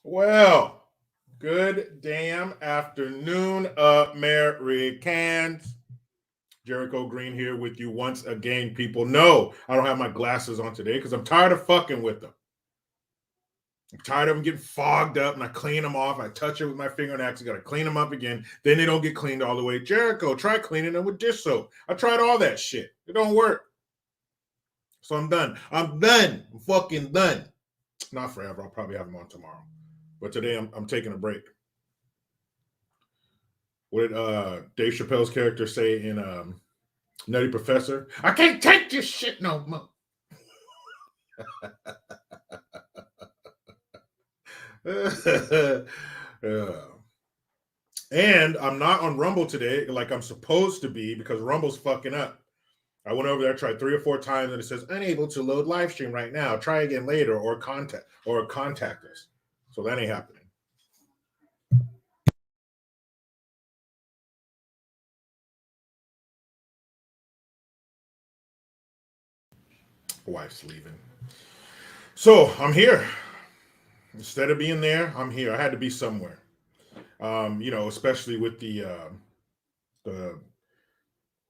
Well, good damn afternoon, Americans. Jericho Green here with you once again, people. No, I don't have my glasses on today because I'm tired of fucking with them. I'm tired of them getting fogged up and I clean them off. I touch it with my finger and actually got to clean them up again. Then they don't get cleaned all the way. Jericho, try cleaning them with dish soap. I tried all that shit. It don't work. So I'm done. I'm done. I'm fucking done. Not forever. I'll probably have them on tomorrow. But today I'm taking a break. What did Dave Chappelle's character say in Nutty Professor? I can't take this shit no more. And I'm not on Rumble today like I'm supposed to be because Rumble's fucking up. I went over there, tried 3 or 4 times, and it says unable to load live stream right now. Try again later or contact us. So that ain't happening. Wife's leaving. So I'm here. Instead of being there, I'm here. I had to be somewhere. Especially with the the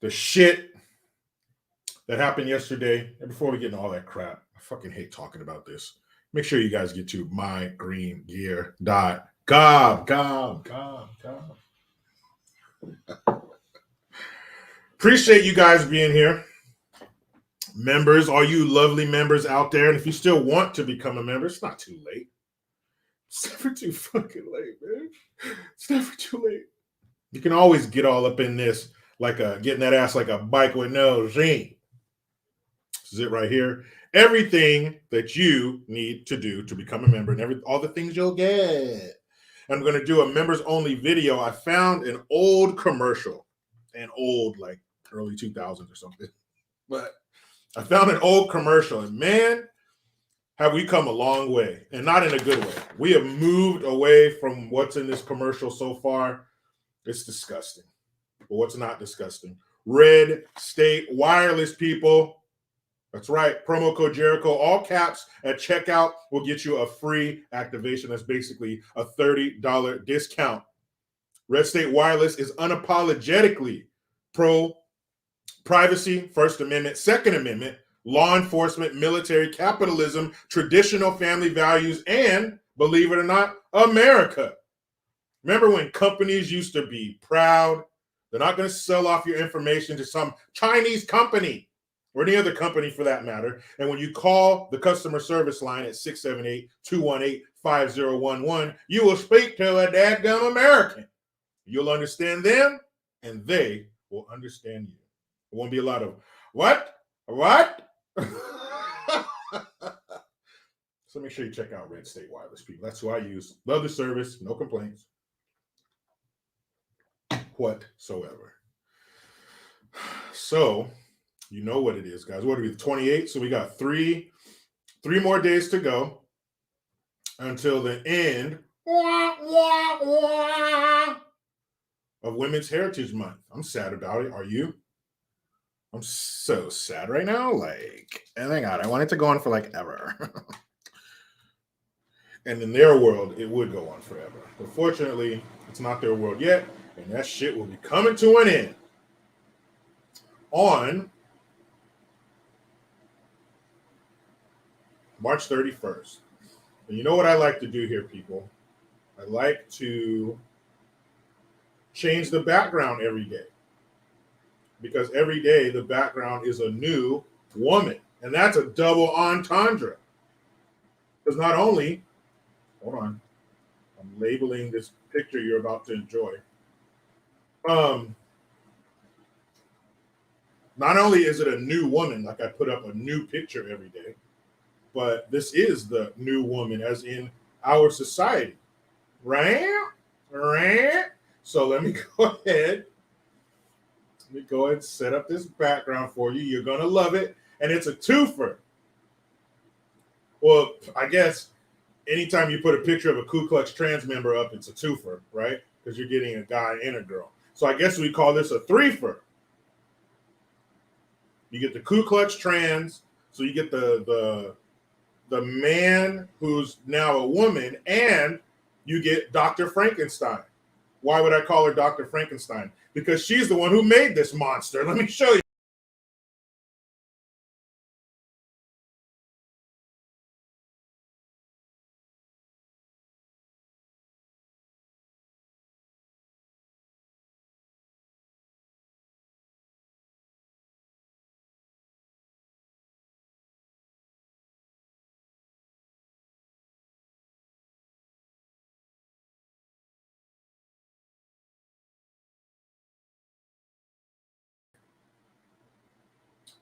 shit that happened yesterday. And before we get into all that crap, I fucking hate talking about this. Make sure you guys get to mygreengear.com. Appreciate you guys being here. Members, all you lovely members out there. And if you still want to become a member, it's not too late. It's never too fucking late, man. It's never too late. You can always get all up in this, like getting that ass like a bike with no ring. This is it right here. Everything that you need to do to become a member and all the things you'll get. I'm going to do a members only video. I found an old commercial, like early 2000s or something. But I found an old commercial, and man, have we come a long way, and not in a good way. We have moved away from what's in this commercial so far. It's disgusting. But what's not disgusting? Red State Wireless, people. That's right. Promo code Jericho, all caps at checkout, will get you a free activation. That's basically a $30 discount. Red State Wireless is unapologetically pro privacy, First Amendment, Second Amendment, law enforcement, military, capitalism, traditional family values, and, believe it or not, America. Remember when companies used to be proud? They're not going to sell off your information to some Chinese company or any other company for that matter. And when you call the customer service line at 678-218-5011, you will speak to a dadgum American. You'll understand them, and they will understand you. It won't be a lot of, what? So make sure you check out Red State Wireless, people. That's who I use. Love the service. No complaints whatsoever. So, you know what it is, guys. What are we, 28? So we got three more days to go until the end of Women's Heritage Month. I'm sad about it. Are you? I'm so sad right now. Like, oh my God, I want it to go on for like ever. And in their world, it would go on forever. But fortunately, it's not their world yet, and that shit will be coming to an end on March 31st. And you know what I like to do here, people? I like to change the background every day. Because every day the background is a new woman. And that's a double entendre. Because not only, hold on, I'm labeling this picture you're about to enjoy. Not only is it a new woman, like I put up a new picture every day, but this is the new woman, as in our society. Right? So let me go ahead. Let me go ahead and set up this background for you. You're going to love it. And it's a twofer. Well, I guess anytime you put a picture of a Ku Klux trans member up, it's a twofer, right? Because you're getting a guy and a girl. So I guess we call this a threefer. You get the Ku Klux trans, so you get the the man who's now a woman, and you get Dr. Frankenstein. Why would I call her Dr. Frankenstein? Because she's the one who made this monster. Let me show you.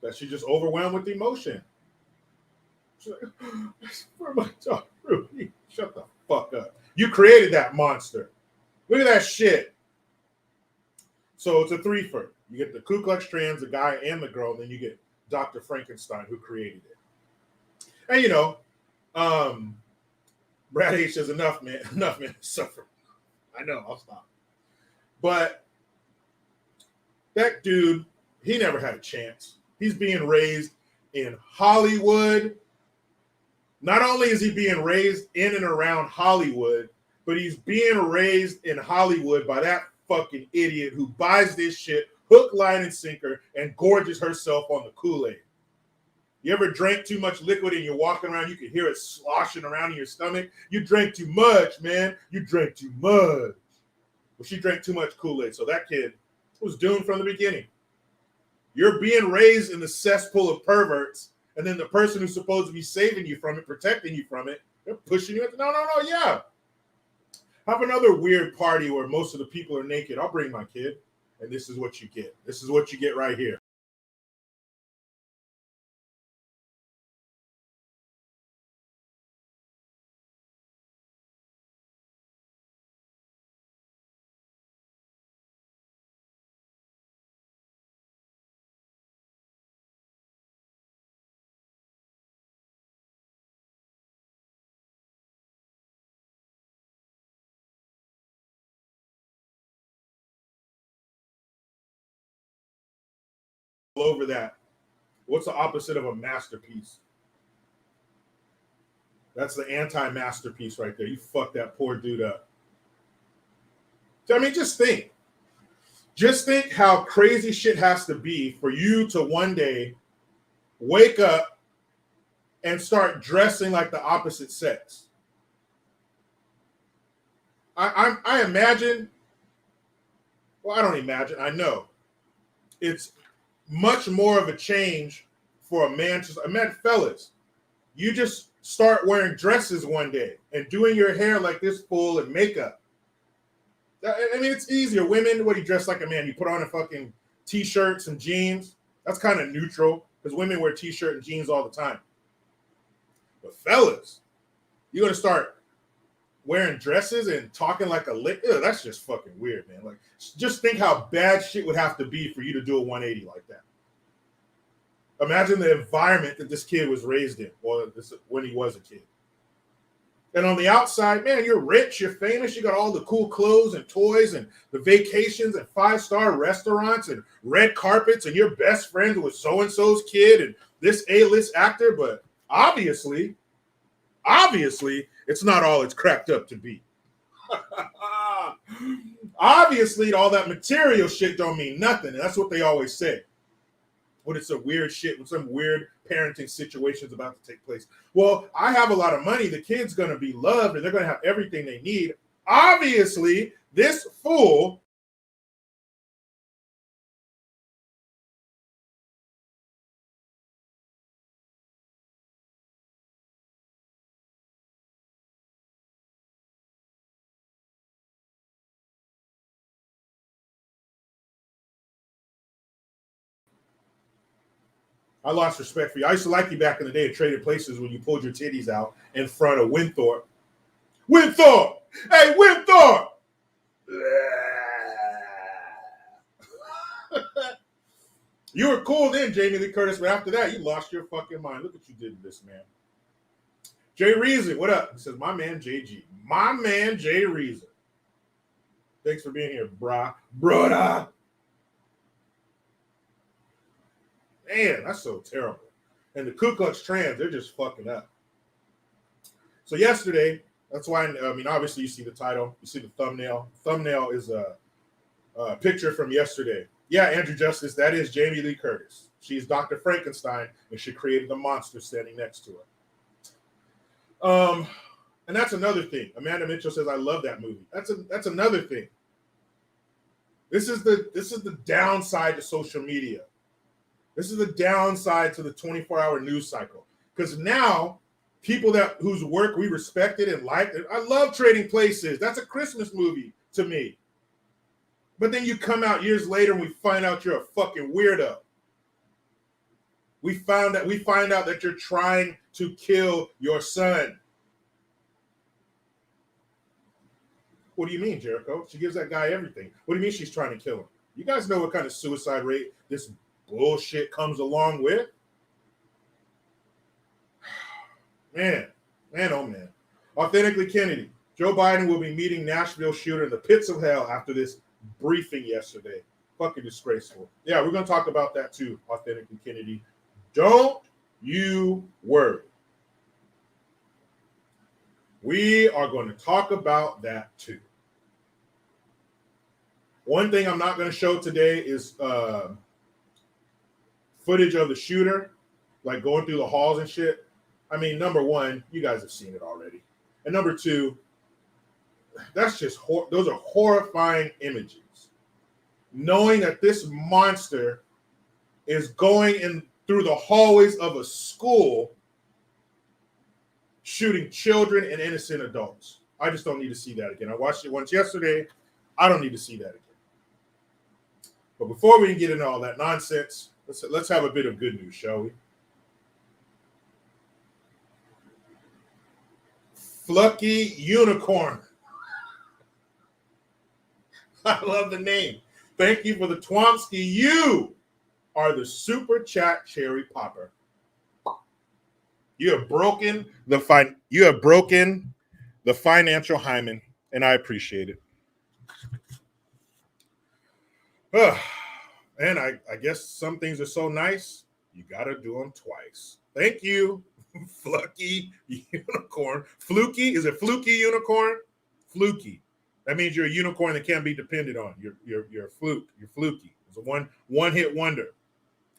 That she's just overwhelmed with emotion. She's like, where my dog? Rudy? Shut the fuck up. You created that monster. Look at that shit. So it's a threefer. You get the Ku Klux Klans, the guy and the girl, and then you get Dr. Frankenstein who created it. And you know, Brad H says enough, man. Enough, man. Suffer. I know, I'll stop. But that dude, he never had a chance. He's being raised in Hollywood. Not only is he being raised in and around Hollywood, but he's being raised in Hollywood by that fucking idiot who buys this shit hook, line, and sinker and gorges herself on the Kool-Aid. You ever drank too much liquid and you're walking around, you can hear it sloshing around in your stomach? You drank too much, man. You drank too much. Well, she drank too much Kool-Aid, so that kid was doomed from the beginning. You're being raised in the cesspool of perverts, and then the person who's supposed to be saving you from it, protecting you from it, they're pushing you. No, yeah. Have another weird party where most of the people are naked. I'll bring my kid, and this is what you get. This is what you get right here. All over that. What's the opposite of a masterpiece? That's the anti-masterpiece right there. You fucked that poor dude up. So, I mean, just think. Just think how crazy shit has to be for you to one day wake up and start dressing like the opposite sex. I imagine, well, I don't imagine, I know. It's much more of a change for a man to, imagine, fellas, you just start wearing dresses one day and doing your hair like this fool and makeup. I mean, it's easier. Women, what do you dress like a man? You put on a fucking t-shirt, some jeans. That's kind of neutral because women wear t-shirt and jeans all the time. But fellas, you're gonna start wearing dresses and talking like a lick. That's just fucking weird, man. Like, just think how bad shit would have to be for you to do a 180 like that. Imagine the environment that this kid was raised in, or when he was a kid. And on the outside, man, you're rich, you're famous, you got all the cool clothes and toys and the vacations and 5-star restaurants and red carpets, and you're best friends with so-and-so's kid and this A-list actor, but obviously, it's not all it's cracked up to be. Obviously, all that material shit don't mean nothing, and that's what they always say. When it's a weird shit, when some weird parenting situation is about to take place. Well, I have a lot of money. The kid's going to be loved and they're going to have everything they need. Obviously, this fool I lost respect for you. I used to like you back in the day and traded places when you pulled your titties out in front of Winthorpe. Winthorpe! Hey, Winthorpe! You were cool then, Jamie Lee Curtis, but after that, you lost your fucking mind. Look what you did to this man. Jay Reason, what up? He says, my man JG. My man Jay Reason. Thanks for being here, brother. Man, that's so terrible. And the Ku Klux Klans, they're just fucking up. So yesterday, that's why, I mean, obviously you see the title, you see the thumbnail. Thumbnail is a picture from yesterday. Yeah, Andrew Justice, that is Jamie Lee Curtis. She's Dr. Frankenstein, and she created the monster standing next to her. And that's another thing. Amanda Mitchell says, I love that movie. That's another thing. This is the downside to social media. This is the downside to the 24-hour news cycle. Because now, people whose work we respected and liked, I love Trading Places. That's a Christmas movie to me. But then you come out years later and we find out you're a fucking weirdo. We find out that you're trying to kill your son. What do you mean, Jericho? She gives that guy everything. What do you mean she's trying to kill him? You guys know what kind of suicide rate this bullshit comes along with? Man, oh man. Authentically Kennedy. Joe Biden will be meeting Nashville shooter in the pits of hell after this briefing yesterday. Fucking disgraceful. Yeah, we're going to talk about that too, Authentically Kennedy. Don't you worry. We are going to talk about that too. One thing I'm not going to show today is footage of the shooter, like going through the halls and shit. I mean, number one, you guys have seen it already. And number two, that's just, those are horrifying images. Knowing that this monster is going in through the hallways of a school, shooting children and innocent adults. I just don't need to see that again. I watched it once yesterday. I don't need to see that again. But before we get into all that nonsense, let's have a bit of good news, shall we? Flucky Unicorn. I love the name. Thank you for the Twomsky. You are the super chat cherry popper. You have broken the financial hymen, and I appreciate it. And I guess some things are so nice, you gotta do them twice. Thank you, Flucky Unicorn. Fluky? Is it Fluky Unicorn? Fluky. That means you're a unicorn that can't be depended on. You're a fluke. You're fluky. It's a one-hit wonder.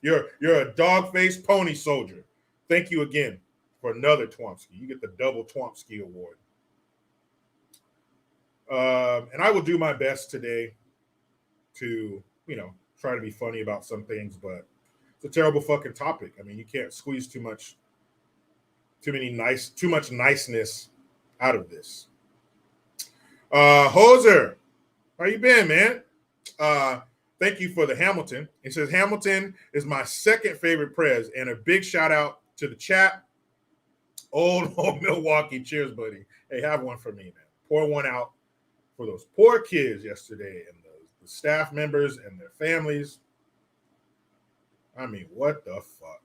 You're a dog-faced pony soldier. Thank you again for another Twomsky. You get the double Twomsky award. And I will do my best today to, try to be funny about some things, but it's a terrible fucking topic. I mean, you can't squeeze too much niceness out of this. Hoser, how you been, man? Thank you for the Hamilton. It says Hamilton is my second favorite prez, and a big shout out to the chat. Old Milwaukee, cheers, buddy. Hey, have one for me, man. Pour one out for those poor kids yesterday and the staff members and their families. I mean, what the fuck?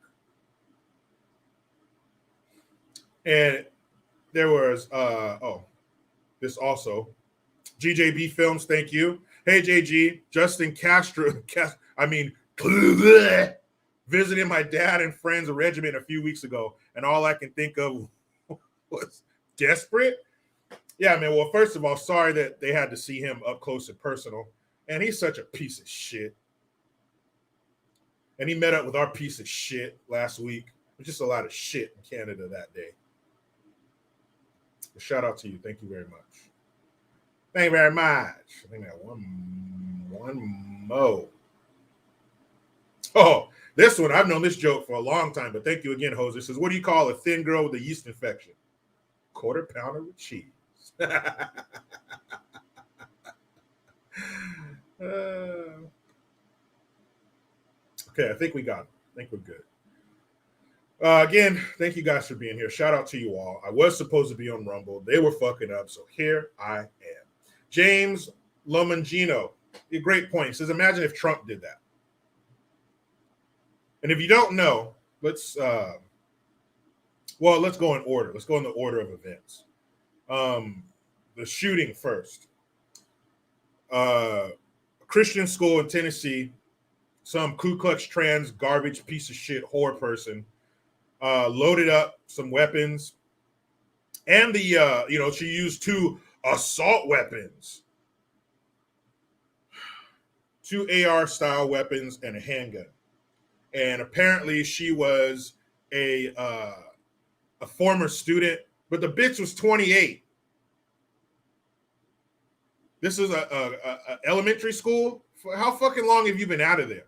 And there was, this also, GJB Films, thank you. Hey, JG, Justin Castro, visiting my dad and friend's regiment a few weeks ago, and all I can think of was desperate. Yeah, man, well, first of all, sorry that they had to see him up close and personal. And he's such a piece of shit. And he met up with our piece of shit last week. There's just a lot of shit in Canada that day. But shout out to you. Thank you very much. Thank you very much. I think I got one more. Oh, this one, I've known this joke for a long time, but thank you again, Jose. It says, what do you call a thin girl with a yeast infection? Quarter pounder with cheese. Okay, I think we got it. I think we're good. Again, thank you guys for being here. Shout out to you all. I was supposed to be on Rumble. They were fucking up, so here I am. James Lomangino, a great point. He says, imagine if Trump did that. And if you don't know, let's go in order. Let's go in the order of events. The shooting first. Christian school in Tennessee, some Ku Klux trans garbage piece of shit whore person loaded up some weapons And the she used 2 assault weapons, 2 AR style weapons, and a handgun. And apparently, she was a uh, a former student, but the bitch was 28. This is a elementary school. How fucking long have you been out of there?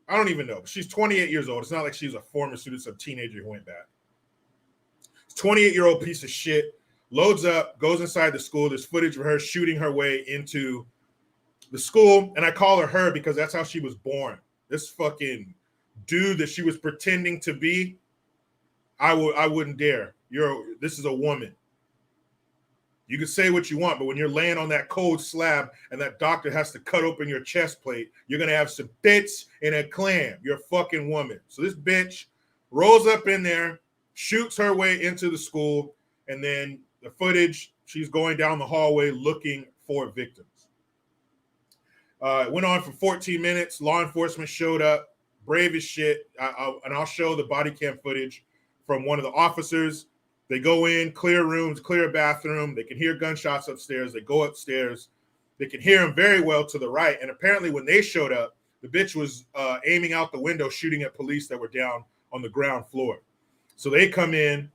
I don't even know. She's 28 years old. It's not like she's a former student, some teenager who went back. 28-year-old piece of shit loads up, goes inside the school. There's footage of her shooting her way into the school, and I call her because that's how she was born. This fucking dude that she was pretending to be, I wouldn't dare. This is a woman. You can say what you want, but when you're laying on that cold slab and that doctor has to cut open your chest plate, you're gonna have some tits and a clam. You're a fucking woman. So this bitch rolls up in there, shoots her way into the school, and then the footage, she's going down the hallway looking for victims. It went on for 14 minutes. Law enforcement showed up, brave as shit. I'll show the body cam footage from one of the officers. They go in, clear rooms, clear a bathroom. They can hear gunshots upstairs. They go upstairs. They can hear them very well to the right. And apparently when they showed up, the bitch was aiming out the window, shooting at police that were down on the ground floor. So they come in,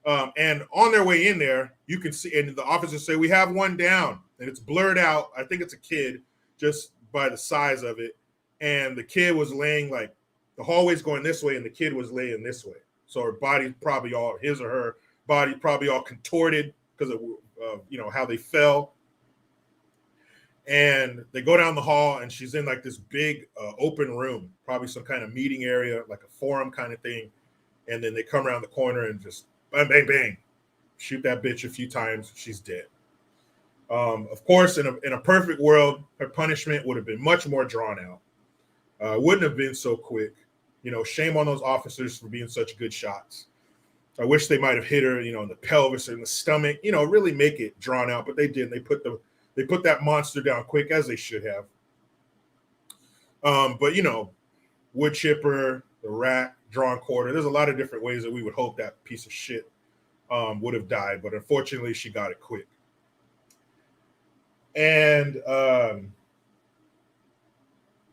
and on their way in there, you can see, and the officers say, we have one down. And it's blurred out. I think it's a kid just by the size of it. And the kid was laying, like, the hallway's going this way, and the kid was laying this way. So her body probably all, his or her body probably all contorted because of how they fell. And they go down the hall, and she's in like this big open room, probably some kind of meeting area, like a forum kind of thing. And then they come around the corner and just bang, bang, bang, shoot that bitch a few times. She's dead. Of course, in a perfect world, her punishment would have been much more drawn out. Wouldn't have been so quick. Shame on those officers for being such good shots. I wish they might have hit her, in the pelvis or in the stomach, really make it drawn out, but they didn't. They put that monster down quick, as they should have. But wood chipper, the rack, drawn quarter. There's a lot of different ways that we would hope that piece of shit would have died, but unfortunately, she got it quick. And a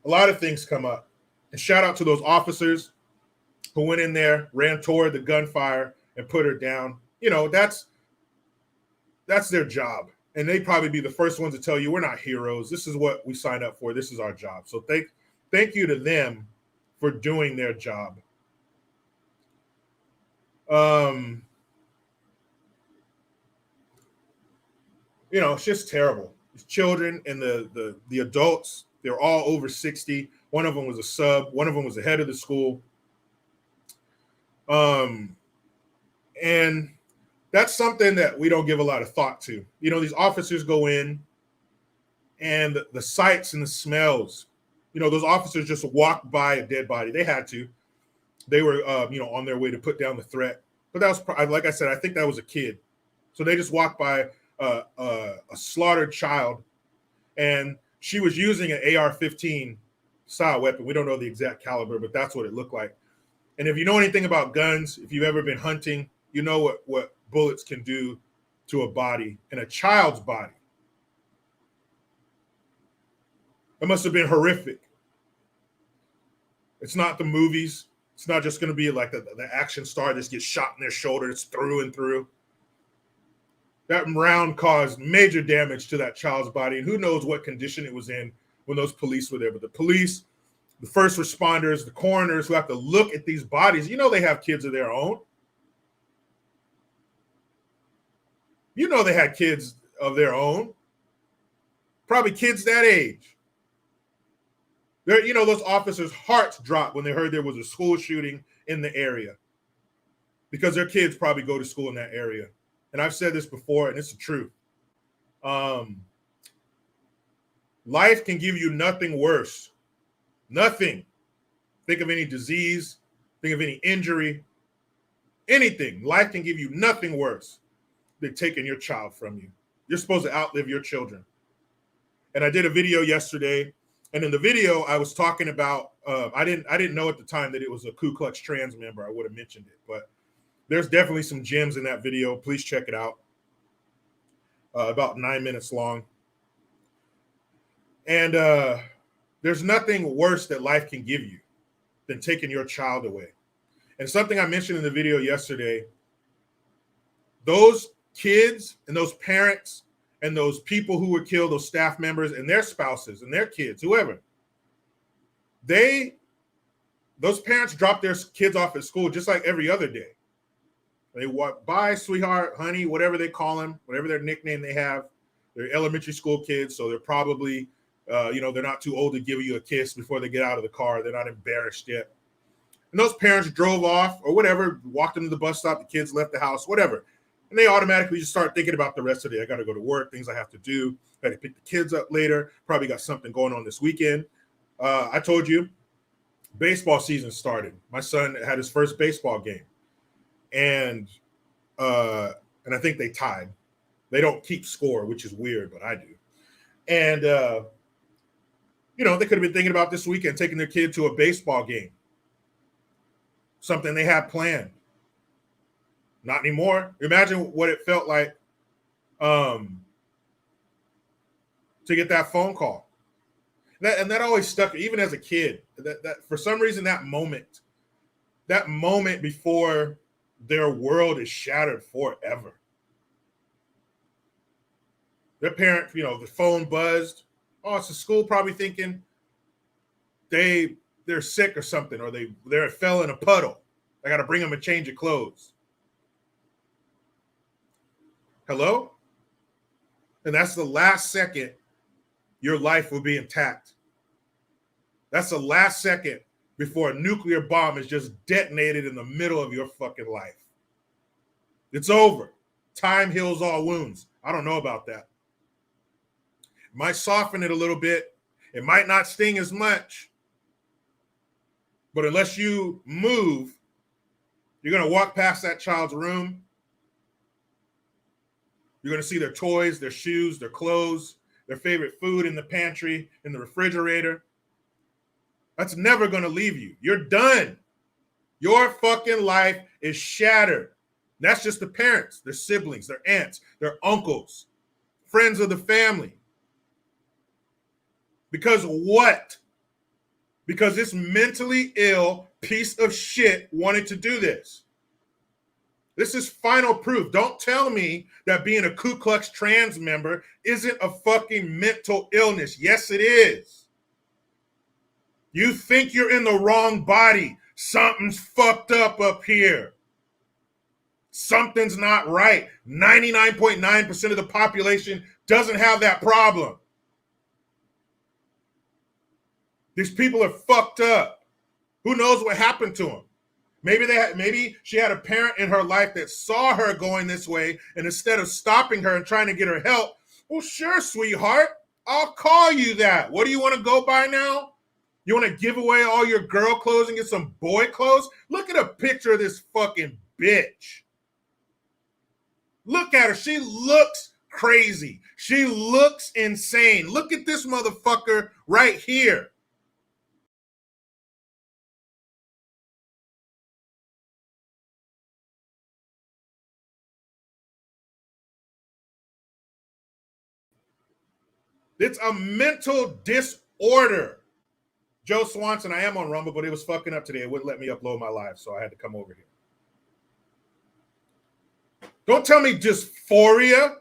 lot of things come up. And shout out to those officers who went in there, ran toward the gunfire, and put her down. That's their job. And they'd probably be the first ones to tell you, we're not heroes. This is what we signed up for. This is our job. So thank you to them for doing their job. It's just terrible. The children and the adults, they're all over 60. One of them was a sub. One of them was the head of the school. And that's something that we don't give a lot of thought to. These officers go in, and the sights and the smells, those officers just walked by a dead body. They had to. They were, on their way to put down the threat. But that was, like I said, I think that was a kid. So they just walked by a slaughtered child, and she was using an AR-15 style weapon. We don't know the exact caliber, but that's what it looked like. And if you know anything about guns, if you've ever been hunting, you know what bullets can do to a body, and a child's body. It must have been horrific. It's not the movies. It's not just going to be like the action star that just gets shot in their shoulder. It's through and through. That round caused major damage to that child's body, and who knows what condition it was in when those police were there. But the police, the first responders, the coroners who have to look at these bodies, they have kids of their own. They had kids of their own. Probably kids that age. Those officers' hearts dropped when they heard there was a school shooting in the area, because their kids probably go to school in that area. And I've said this before, and it's the truth. Life can give you nothing worse. Nothing. Think of any disease. Think of any injury. Anything. Life can give you nothing worse than taking your child from you. You're supposed to outlive your children. And I did a video yesterday, and in the video I was talking about, I didn't know at the time that it was a Ku Klux Klan member. I would have mentioned it, but There's definitely some gems in that video. Please check it out. About 9 minutes long. And there's nothing worse that life can give you than taking your child away. And something I mentioned in the video yesterday, those kids and those parents and those people who were killed, those staff members and their spouses and their kids, whoever, those parents drop their kids off at school just like every other day. They walk by, sweetheart, honey, whatever they call them, whatever their nickname they have. They're elementary school kids, so they're probably, they're not too old to give you a kiss before they get out of the car. They're not embarrassed yet. And those parents drove off or whatever, walked them to the bus stop, the kids left the house, whatever. And they automatically just start thinking about the rest of the day. I got to go to work, things I have to do. Got to pick the kids up later. Probably got something going on this weekend. I told you, baseball season started. My son had his first baseball game. And I think they tied. They don't keep score, which is weird, but I do. And, they could have been thinking about this weekend, taking their kid to a baseball game. Something they had planned. Not anymore. Imagine what it felt like to get that phone call. And that always stuck, even as a kid. That for some reason, that moment before their world is shattered forever. Their parent, the phone buzzed. Oh, it's the school probably thinking they're sick or something, or they fell in a puddle. I got to bring them a change of clothes. Hello? And that's the last second your life will be intact. That's the last second before a nuclear bomb is just detonated in the middle of your fucking life. It's over. Time heals all wounds. I don't know about that. It might soften it a little bit. It might not sting as much. But unless you move, you're going to walk past that child's room. You're going to see their toys, their shoes, their clothes, their favorite food in the pantry, in the refrigerator. That's never going to leave you. You're done. Your fucking life is shattered. That's just the parents, their siblings, their aunts, their uncles, friends of the family. Because what? Because this mentally ill piece of shit wanted to do this. This is final proof. Don't tell me that being a Ku Klux trans member isn't a fucking mental illness. Yes, it is. You think you're in the wrong body. Something's fucked up here. Something's not right. 99.9% of the population doesn't have that problem. These people are fucked up. Who knows what happened to them? Maybe she had a parent in her life that saw her going this way, and instead of stopping her and trying to get her help, well, sure, sweetheart, I'll call you that. What do you want to go by now? You want to give away all your girl clothes and get some boy clothes? Look at a picture of this fucking bitch. Look at her. She looks crazy. She looks insane. Look at this motherfucker right here. It's a mental disorder. Joe Swanson, I am on Rumble, but it was fucking up today. It wouldn't let me upload my live, so I had to come over here. Don't tell me dysphoria.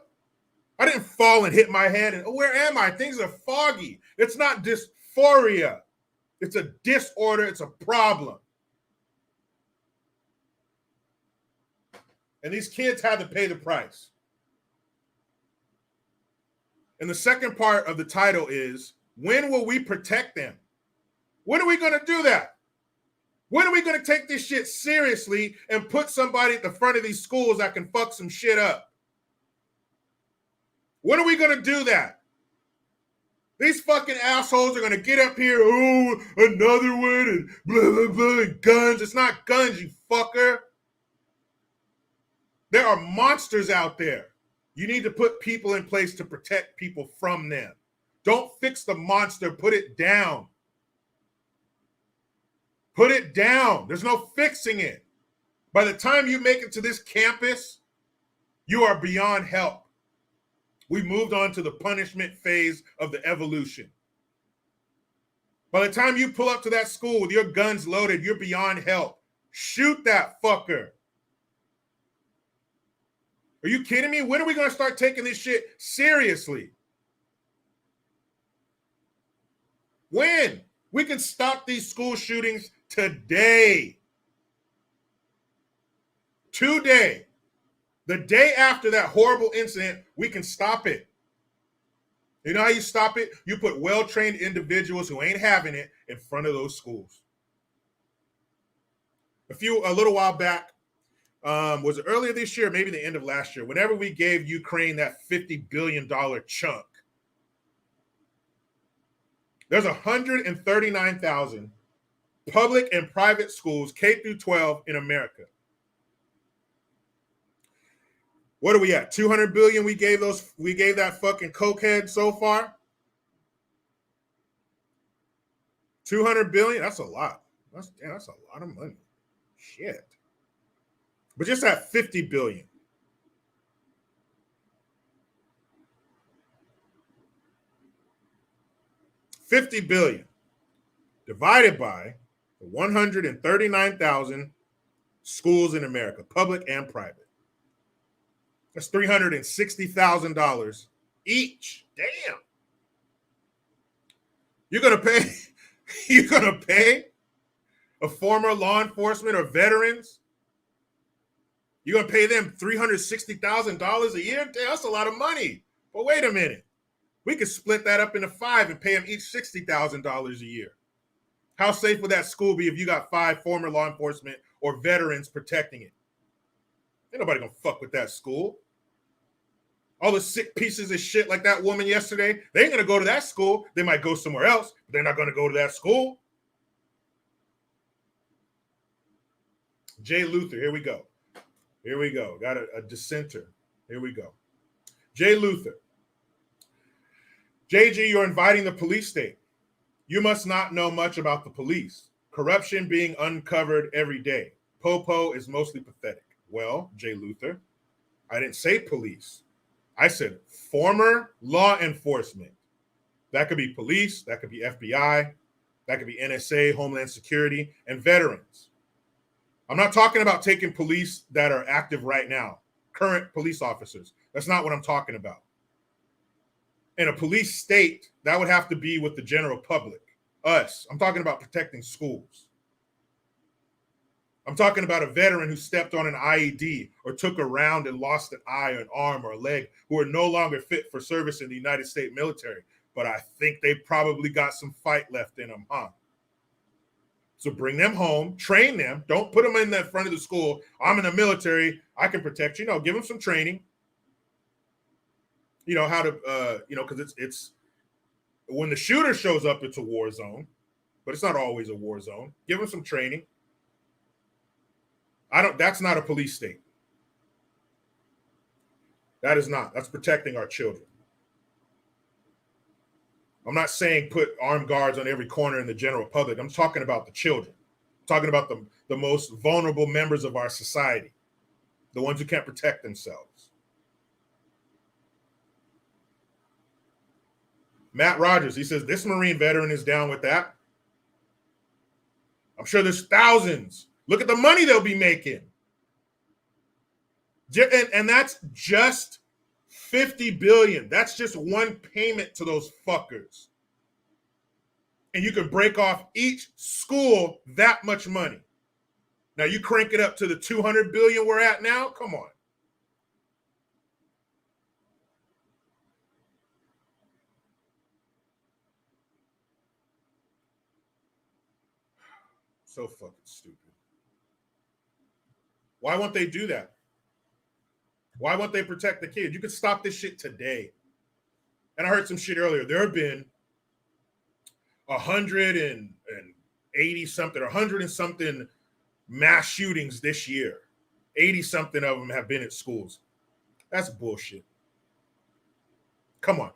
I didn't fall and hit my head and, where am I? Things are foggy. It's not dysphoria. It's a disorder. It's a problem. And these kids had to pay the price. And the second part of the title is, when will we protect them? When are we going to do that? When are we going to take this shit seriously and put somebody at the front of these schools that can fuck some shit up? When are we going to do that? These fucking assholes are going to get up here, oh, another one, and blah, blah, blah, and guns. It's not guns, you fucker. There are monsters out there. You need to put people in place to protect people from them. Don't fix the monster, put it down. Put it down. There's no fixing it. By the time you make it to this campus, you are beyond help. We moved on to the punishment phase of the evolution. By the time you pull up to that school with your guns loaded, you're beyond help. Shoot that fucker. Are you kidding me? When are we going to start taking this shit seriously? When? We can stop these school shootings today. Today. The day after that horrible incident, we can stop it. You know how you stop it? You put well-trained individuals who ain't having it in front of those schools. A little while back, was it earlier this year, maybe the end of last year, whenever we gave Ukraine that $50 billion chunk, there's 139,000 public and private schools, K through 12 in America. What are we at? 200 billion we gave that fucking cokehead so far? 200 billion? That's a lot. That's a lot of money. Shit. But just at 50 billion. $50 billion divided by the 139,000 schools in America, public and private. That's $360,000 each. Damn. You're gonna pay a former law enforcement or veterans? You're gonna pay them $360,000 a year? Damn, that's a lot of money. But wait a minute. We could split that up into 5 and pay them each $60,000 a year. How safe would that school be if you got 5 former law enforcement or veterans protecting it? Ain't nobody gonna fuck with that school. All the sick pieces of shit like that woman yesterday, they ain't gonna go to that school. They might go somewhere else, but they're not gonna go to that school. Jay Luther, here we go. Here we go. Got a dissenter. Here we go. Jay Luther. JG, you're inviting the police state. You must not know much about the police. Corruption being uncovered every day. Popo is mostly pathetic. Well, Jay Luther, I didn't say police. I said former law enforcement. That could be police, that could be FBI, that could be NSA, Homeland Security, and veterans. I'm not talking about taking police that are active right now, current police officers. That's not what I'm talking about. In a police state, that would have to be with the general public, us. I'm talking about protecting schools. I'm talking about a veteran who stepped on an IED or took a round and lost an eye, an arm, or a leg, who are no longer fit for service in the United States military. But I think they probably got some fight left in them, huh? So bring them home, train them. Don't put them in the front of the school. I'm in the military. I can protect you. No, give them some training. You know how to, because it's when the shooter shows up, it's a war zone, but it's not always a war zone. Give them some training. That's not a police state. That is not. That's protecting our children. I'm not saying put armed guards on every corner in the general public. I'm talking about the children. I'm talking about the most vulnerable members of our society, the ones who can't protect themselves. Matt Rogers, he says, this Marine veteran is down with that. I'm sure there's thousands. Look at the money they'll be making. And that's just $50 billion. That's just one payment to those fuckers. And you can break off each school that much money. Now you crank it up to the $200 billion we're at now. Come on. So fucking stupid. Why won't they do that? Why won't they protect the kids? You could stop this shit today. And I heard some shit earlier. There have been 180 something, 100 and something mass shootings this year. 80 something of them have been at schools. That's bullshit. Come on.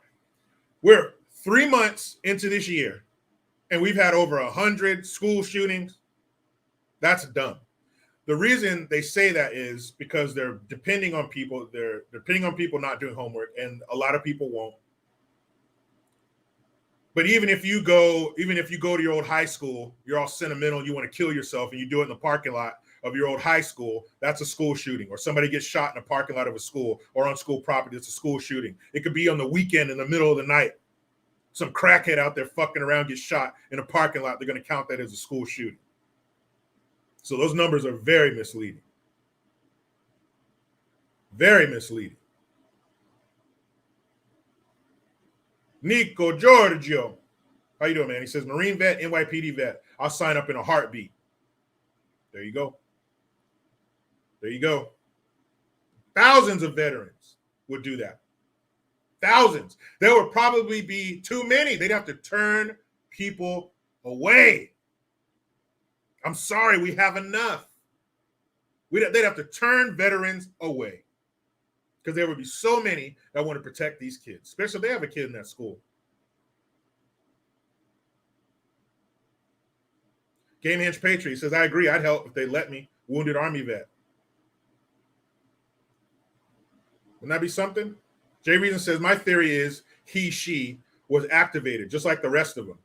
We're 3 months into this year, and we've had over 100 school shootings. That's dumb. The reason they say that is because they're depending on people. They're depending on people not doing homework, and a lot of people won't. But even if you go to your old high school, you're all sentimental and you want to kill yourself, and you do it in the parking lot of your old high school, that's a school shooting. Or somebody gets shot in a parking lot of a school or on school property, it's a school shooting. It could be on the weekend in the middle of the night. Some crackhead out there fucking around gets shot in a parking lot. They're going to count that as a school shooting. So those numbers are very misleading. Very misleading. Nico Giorgio. How you doing, man? He says, Marine vet, NYPD vet. I'll sign up in a heartbeat. There you go. There you go. Thousands of veterans would do that. Thousands. There would probably be too many. They'd have to turn people away. I'm sorry, we have enough. They'd have to turn veterans away because there would be so many that want to protect these kids, especially if they have a kid in that school. Game Hinge Patriot says, I agree. I'd help if they let me. Wounded Army vet. Wouldn't that be something? Jay Reason says, my theory is she was activated, just like the rest of them.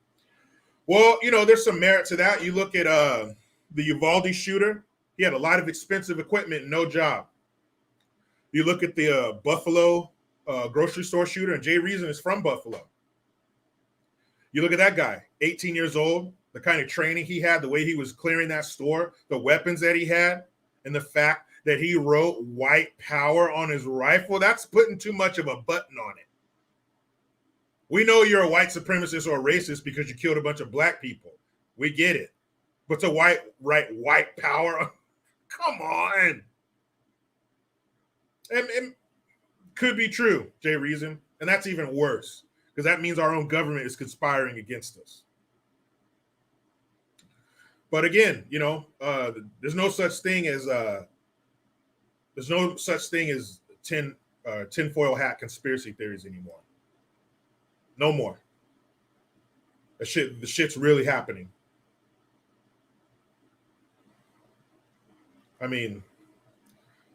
Well, there's some merit to that. You look at the Uvalde shooter. He had a lot of expensive equipment and no job. You look at the Buffalo grocery store shooter, and Jay Reason is from Buffalo. You look at that guy, 18 years old, the kind of training he had, the way he was clearing that store, the weapons that he had, and the fact that he wrote white power on his rifle, that's putting too much of a button on it. We know you're a white supremacist or a racist because you killed a bunch of black people. We get it. But to write white power, come on. And could be true, Jay Reason. And that's even worse because that means our own government is conspiring against us. But again, there's no such thing as tinfoil hat conspiracy theories anymore. No more. The shit's really happening. I mean,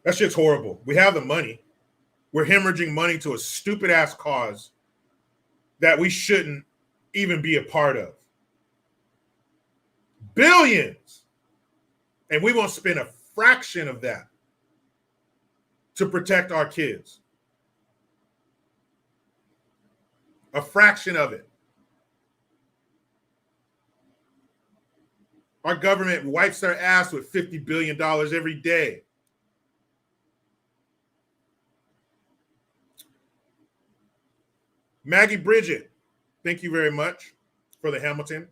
that shit's horrible. We have the money. We're hemorrhaging money to a stupid ass cause that we shouldn't even be a part of. Billions. And we won't spend a fraction of that to protect our kids. A fraction of it. Our government wipes their ass with $50 billion every day. Maggie Bridget, thank you very much for the Hamilton.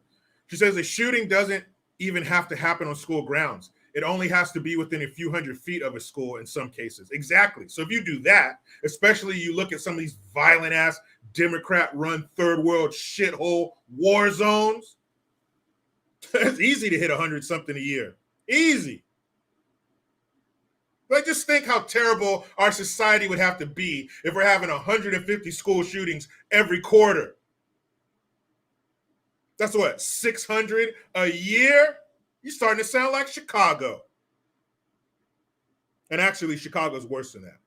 She says a shooting doesn't even have to happen on school grounds. It only has to be within a few hundred feet of a school in some cases. Exactly. So if you do that, especially you look at some of these violent ass Democrat-run third world shithole war zones, it's easy to hit 100-something a year. Easy. Like, just think how terrible our society would have to be if we're having 150 school shootings every quarter. That's what, 600 a year? You're starting to sound like Chicago. And actually, Chicago's worse than that.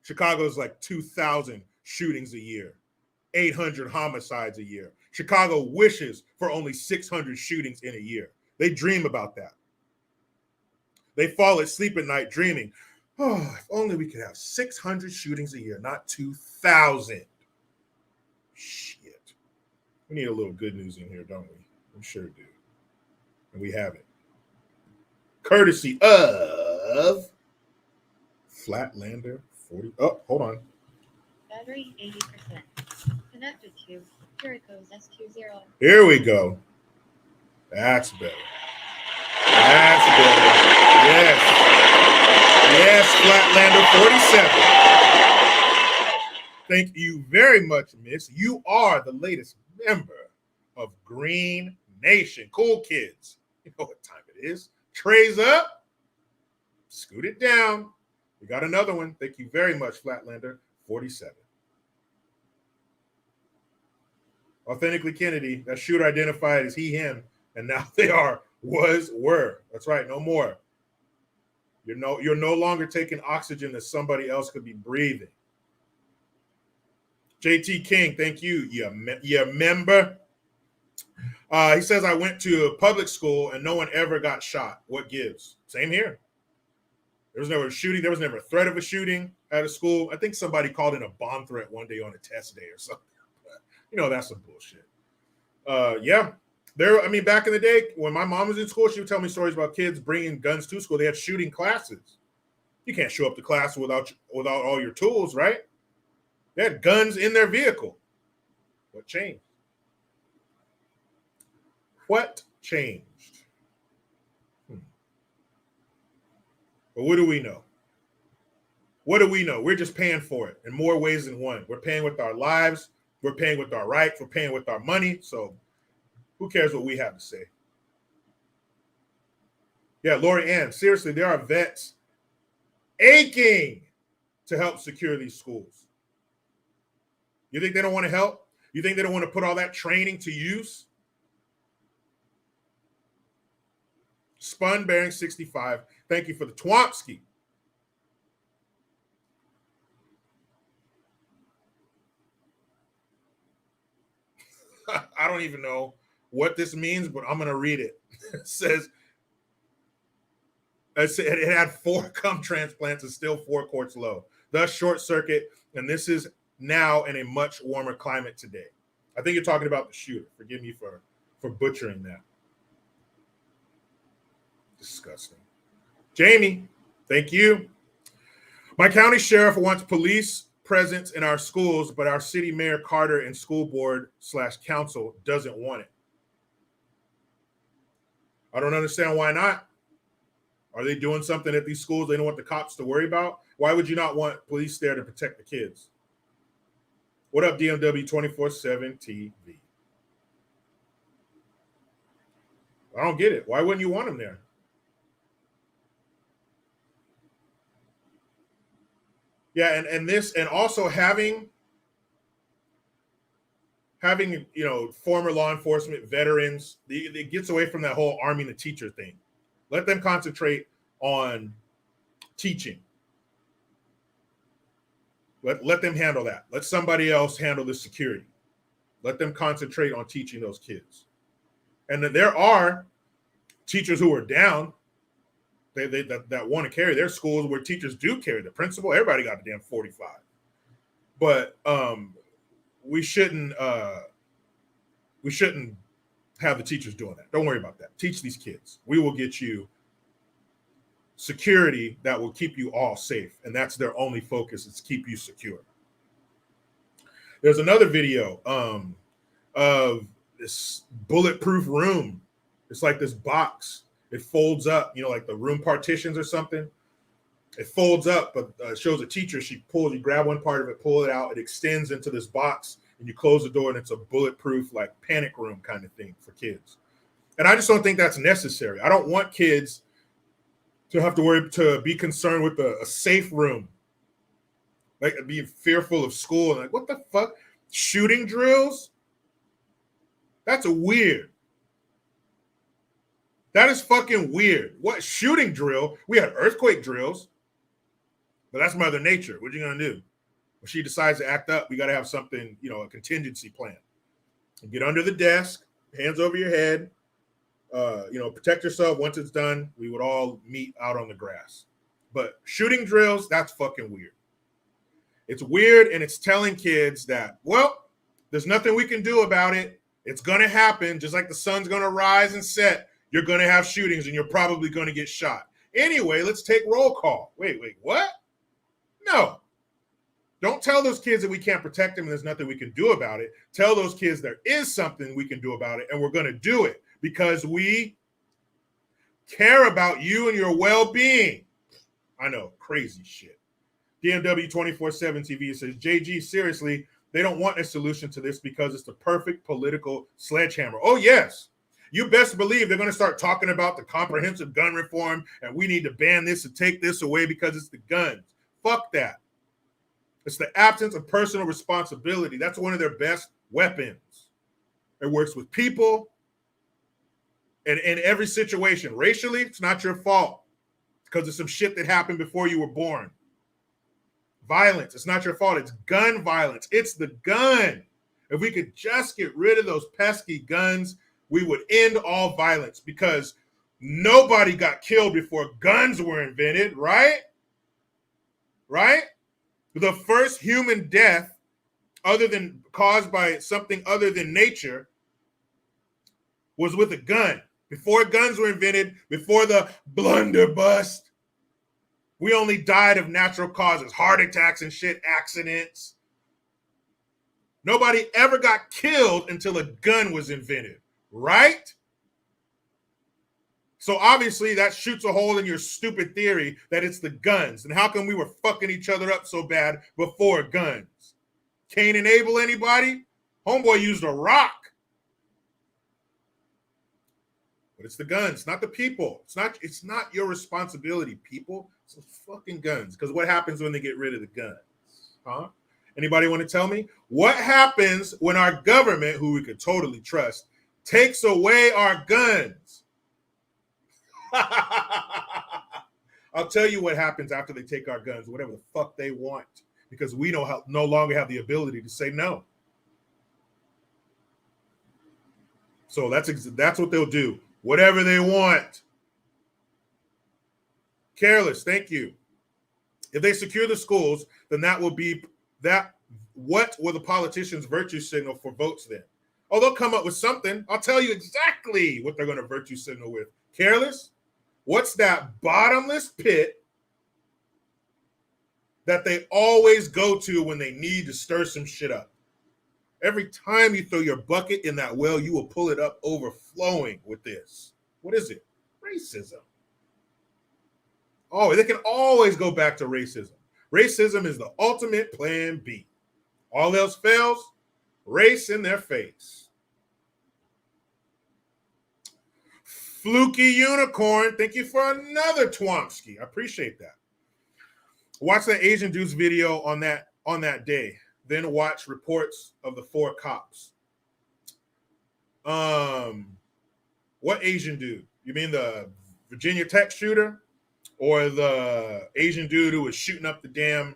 Chicago's like 2,000 shootings a year, 800 homicides a year. Chicago wishes for only 600 shootings in a year. They dream about that. They fall asleep at night dreaming, oh, if only we could have 600 shootings a year, not 2,000. Shit. We need a little good news in here, don't we? We sure do. And we have it. Courtesy of Flatlander 40. Oh, hold on. Battery 80%. Connected to Jericho's S20. Here we go. That's better. That's better. Yes. Yes, Flatlander 47. Thank you very much, miss. You are the latest member of Green Nation. Cool kids. You know what time it is. Trays up. Scoot it down. We got another one. Thank you very much, Flatlander 47. Authentically Kennedy, that shooter identified as he, him, and now they are, were. That's right, no more. You're no longer taking oxygen that somebody else could be breathing. JT King, thank you. You member. He says, I went to a public school and no one ever got shot. What gives? Same here. There was never a shooting. There was never a threat of a shooting at a school. I think somebody called in a bomb threat one day on a test day or something. That's some bullshit. Yeah. Back in the day, when my mom was in school, she would tell me stories about kids bringing guns to school. They had shooting classes. You can't show up to class without all your tools, right? They had guns in their vehicle. What changed? What changed? But what do we know? What do we know? We're just paying for it in more ways than one. We're paying with our lives. We're paying with our rights. We're paying with our money. So who cares what we have to say? Yeah, Lori Ann, seriously, there are vets aching to help secure these schools. You think they don't want to help? You think they don't want to put all that training to use? Spun Bearing 65, thank you for the Twomsky. I don't even know what this means, but I'm going to read it. It says, it had 4 cum transplants and still 4 quarts low. Thus short circuit, and this is now in a much warmer climate today. I think you're talking about the shooter. Forgive me for butchering that. Disgusting. Jamie, thank you. My county sheriff wants police presence in our schools, but our city mayor Carter and school board / council doesn't want it. I don't understand why not. Are they doing something at these schools they don't want the cops to worry about? Why would you not want police there to protect the kids? What up, DMW 24/7 TV? I don't get it. Why wouldn't you want them there? Yeah, and also having former law enforcement veterans, it gets away from that whole arming the teacher thing. Let them concentrate on teaching. Let them handle that. Let somebody else handle the security. Let them concentrate on teaching those kids. And then there are teachers who are down that want to carry their schools where teachers do carry the principal. Everybody got the damn 45. But we shouldn't have the teachers doing that. Don't worry about that. Teach these kids. We will get you security that will keep you all safe. And that's their only focus, is keep you secure. There's another video of this bulletproof room. It's like this box. It folds up, like the room partitions or something. It folds up, but it shows a teacher. You grab one part of it, pull it out. It extends into this box, and you close the door, and it's a bulletproof, like panic room kind of thing for kids. And I just don't think that's necessary. I don't want kids to have to be concerned with a safe room, like being fearful of school. Like, what the fuck? Shooting drills? That's weird. That is fucking weird. What shooting drill? We had earthquake drills, but that's Mother Nature. What are you gonna do? When she decides to act up, we got to have something, a contingency plan. Get under the desk, hands over your head. Protect yourself. Once it's done, we would all meet out on the grass. But shooting drills, that's fucking weird. It's weird, and it's telling kids that, well, there's nothing we can do about it. It's gonna happen. Just like the sun's gonna rise and set, you're going to have shootings and you're probably going to get shot. Anyway, let's take roll call. Wait, what? No. Don't tell those kids that we can't protect them and there's nothing we can do about it. Tell those kids there is something we can do about it, and we're going to do it because we care about you and your well-being. I know, crazy shit. DMW 24/7 TV says, JG, seriously, they don't want a solution to this because it's the perfect political sledgehammer. Oh, yes. You best believe they're going to start talking about the comprehensive gun reform and we need to ban this and take this away because it's the guns. Fuck that. It's the absence of personal responsibility. That's one of their best weapons. It works with people and in every situation. Racially, it's not your fault. because of some shit that happened before you were born. Violence. It's not your fault. It's gun violence. It's the gun. If we could just get rid of those pesky guns, we would end all violence, because nobody got killed before guns were invented, right? Right? The first human death, other than caused by something other than nature, was with a gun. Before guns were invented, before the blunderbuss, we only died of natural causes, heart attacks and shit, accidents. Nobody ever got killed until a gun was invented, right? So obviously that shoots a hole in your stupid theory that it's the guns. And how come we were fucking each other up so bad before guns? Cain and Abel, anybody? Homeboy used a rock. But it's the guns, not the people. It's not your responsibility, people. It's the fucking guns. Because what happens when they get rid of the guns? Huh? Anybody want to tell me? What happens when our government, who we could totally trust, takes away our guns? I'll tell you what happens after they take our guns, whatever the fuck they want, because we no longer have the ability to say no. So that's what they'll do. Whatever they want. Careless, thank you. If they secure the schools, then that will be that. What will the politicians' virtue signal for votes then? Oh, they'll come up with something. I'll tell you exactly what they're going to virtue signal with. Careless? What's that bottomless pit that they always go to when they need to stir some shit up? Every time you throw your bucket in that well, you will pull it up overflowing with this. What is it? Racism. Oh, they can always go back to racism. Racism is the ultimate plan B. All else fails, race in their face. Fluky Unicorn, thank you for another Twomsky. I appreciate that. Watch the Asian dude's video on that day. Then watch reports of the 4 cops. What Asian dude? You mean the Virginia Tech shooter, or the Asian dude who was shooting up the damn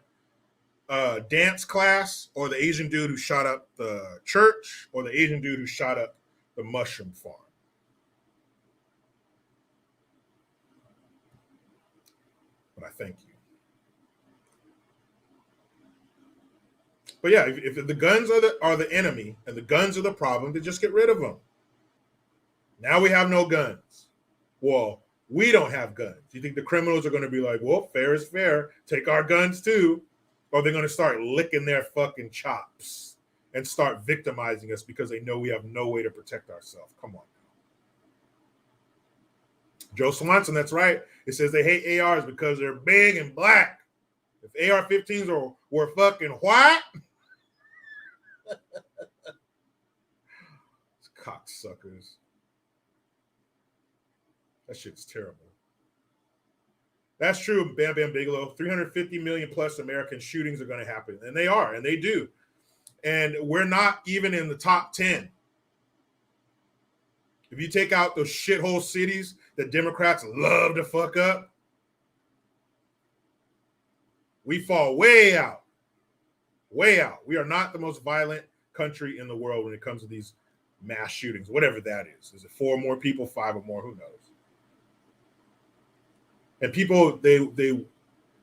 dance class, or the Asian dude who shot up the church, or the Asian dude who shot up the mushroom farm? But I thank you. But yeah, if the guns are the enemy and the guns are the problem, then just get rid of them. Now we have no guns. Well, we don't have guns. You think the criminals are going to be like, well, fair is fair, take our guns too? Or they're going to start licking their fucking chops and start victimizing us because they know we have no way to protect ourselves? Come on. Joe Swanson, that's right. It says they hate ARs because they're big and black. If AR-15s were fucking white, cocksuckers. That shit's terrible. That's true, Bam Bam Bigelow. 350 million plus American shootings are going to happen. And they are, and they do. And we're not even in the top 10. If you take out those shithole cities that Democrats love to fuck up, we fall way out. Way out. We are not the most violent country in the world when it comes to these mass shootings, whatever that is. Is it 4 more people, 5 or more? Who knows? And people, they're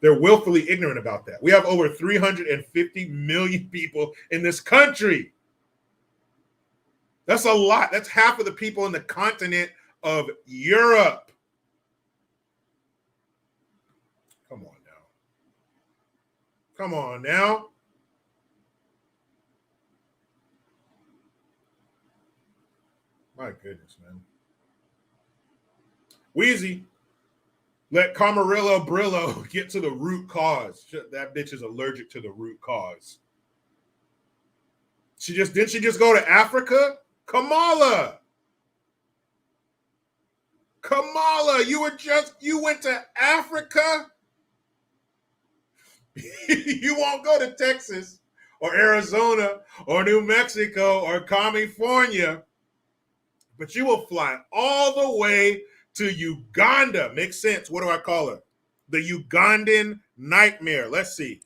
willfully ignorant about that. We have over 350 million people in this country. That's a lot. That's half of the people in the continent of Europe. Come on now. Come on now. My goodness, man. Wheezy, let Camarillo Brillo get to the root cause. That bitch is allergic to the root cause. Didn't she just go to Africa? Kamala, you went to Africa? You won't go to Texas or Arizona or New Mexico or California, but you will fly all the way to Uganda. Makes sense. What do I call her? The Ugandan nightmare. Let's see.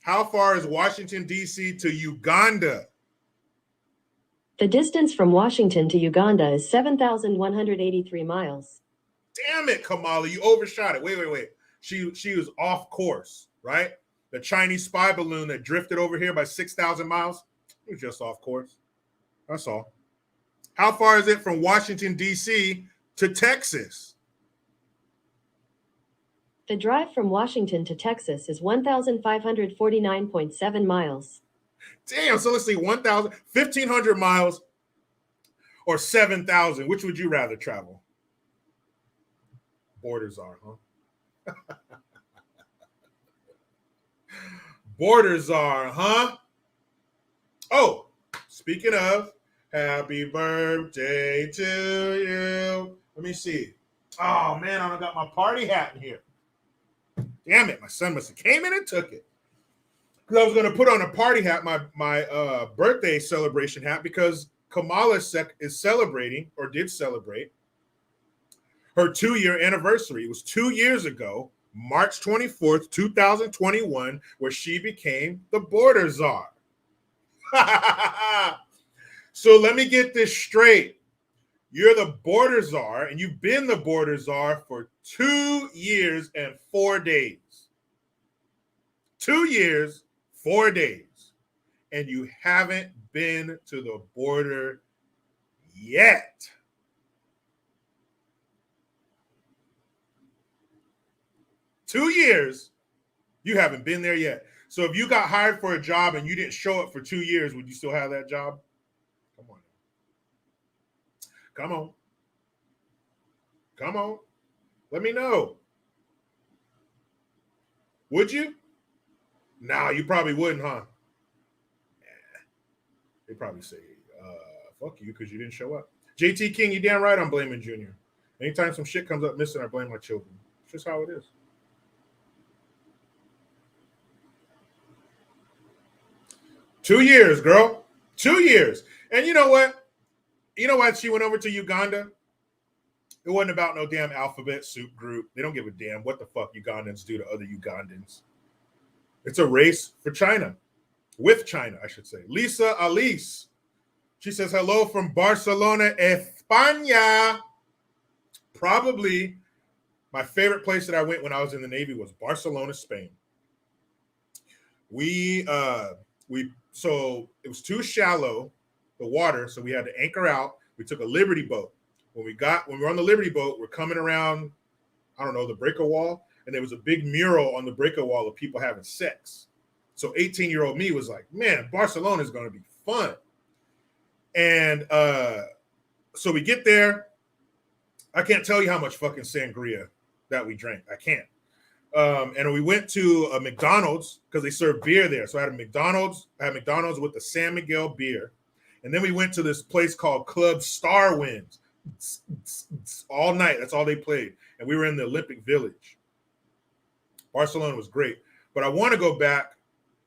How far is Washington, D.C. to Uganda? The distance from Washington to Uganda is 7,183 miles. Damn it, Kamala, you overshot it. Wait. She was off course, right? The Chinese spy balloon that drifted over here by 6,000 miles, it was just off course. That's all. How far is it from Washington, D.C. to Texas? The drive from Washington to Texas is 1,549.7 miles. Damn, so let's see, 1,500 miles or 7,000. Which would you rather travel? Borders are, huh? Borders are, huh? Oh, speaking of, happy birthday to you. Let me see. Oh, man, I got my party hat in here. Damn it, my son must have came in and took it. Because I was going to put on a party hat, my birthday celebration hat, because Kamala is celebrating, or did celebrate, her 2-year anniversary. It was 2 years ago, March 24th, 2021, where she became the border czar. So let me get this straight. You're the border czar, and you've been the border czar for 2 years and 4 days. 2 years, 4 days, and you haven't been to the border yet. Two years, you haven't been there yet. So if you got hired for a job and you didn't show up for 2 years, would you still have that job? Come on. Come on. Come on. Let me know. Would you? No, you probably wouldn't, huh? They probably say, fuck you, because you didn't show up. JT King, you damn right I'm blaming Junior. Anytime some shit comes up missing, I blame my children. It's just how it is. Two years, girl. 2 years. And you know what? You know why she went over to Uganda? It wasn't about no damn alphabet soup group. They don't give a damn what the fuck Ugandans do to other Ugandans. It's a race for China. With China, I should say. Lisa Alice. She says, hello from Barcelona, España. Probably my favorite place that I went when I was in the Navy was Barcelona, Spain. So it was too shallow, the water, so we had to anchor out. We took a Liberty boat. When we were on the Liberty boat, we're coming around, I don't know, the breaker wall, and there was a big mural on the breaker wall of people having sex. So 18-year-old me was like, man, Barcelona is going to be fun. And so we get there. I can't tell you how much fucking sangria that we drank. I can't. And we went to a McDonald's because they serve beer there. So I had McDonald's with the San Miguel beer. And then we went to this place called Club Star Winds all night. That's all they played. And we were in the Olympic Village. Barcelona was great. But I want to go back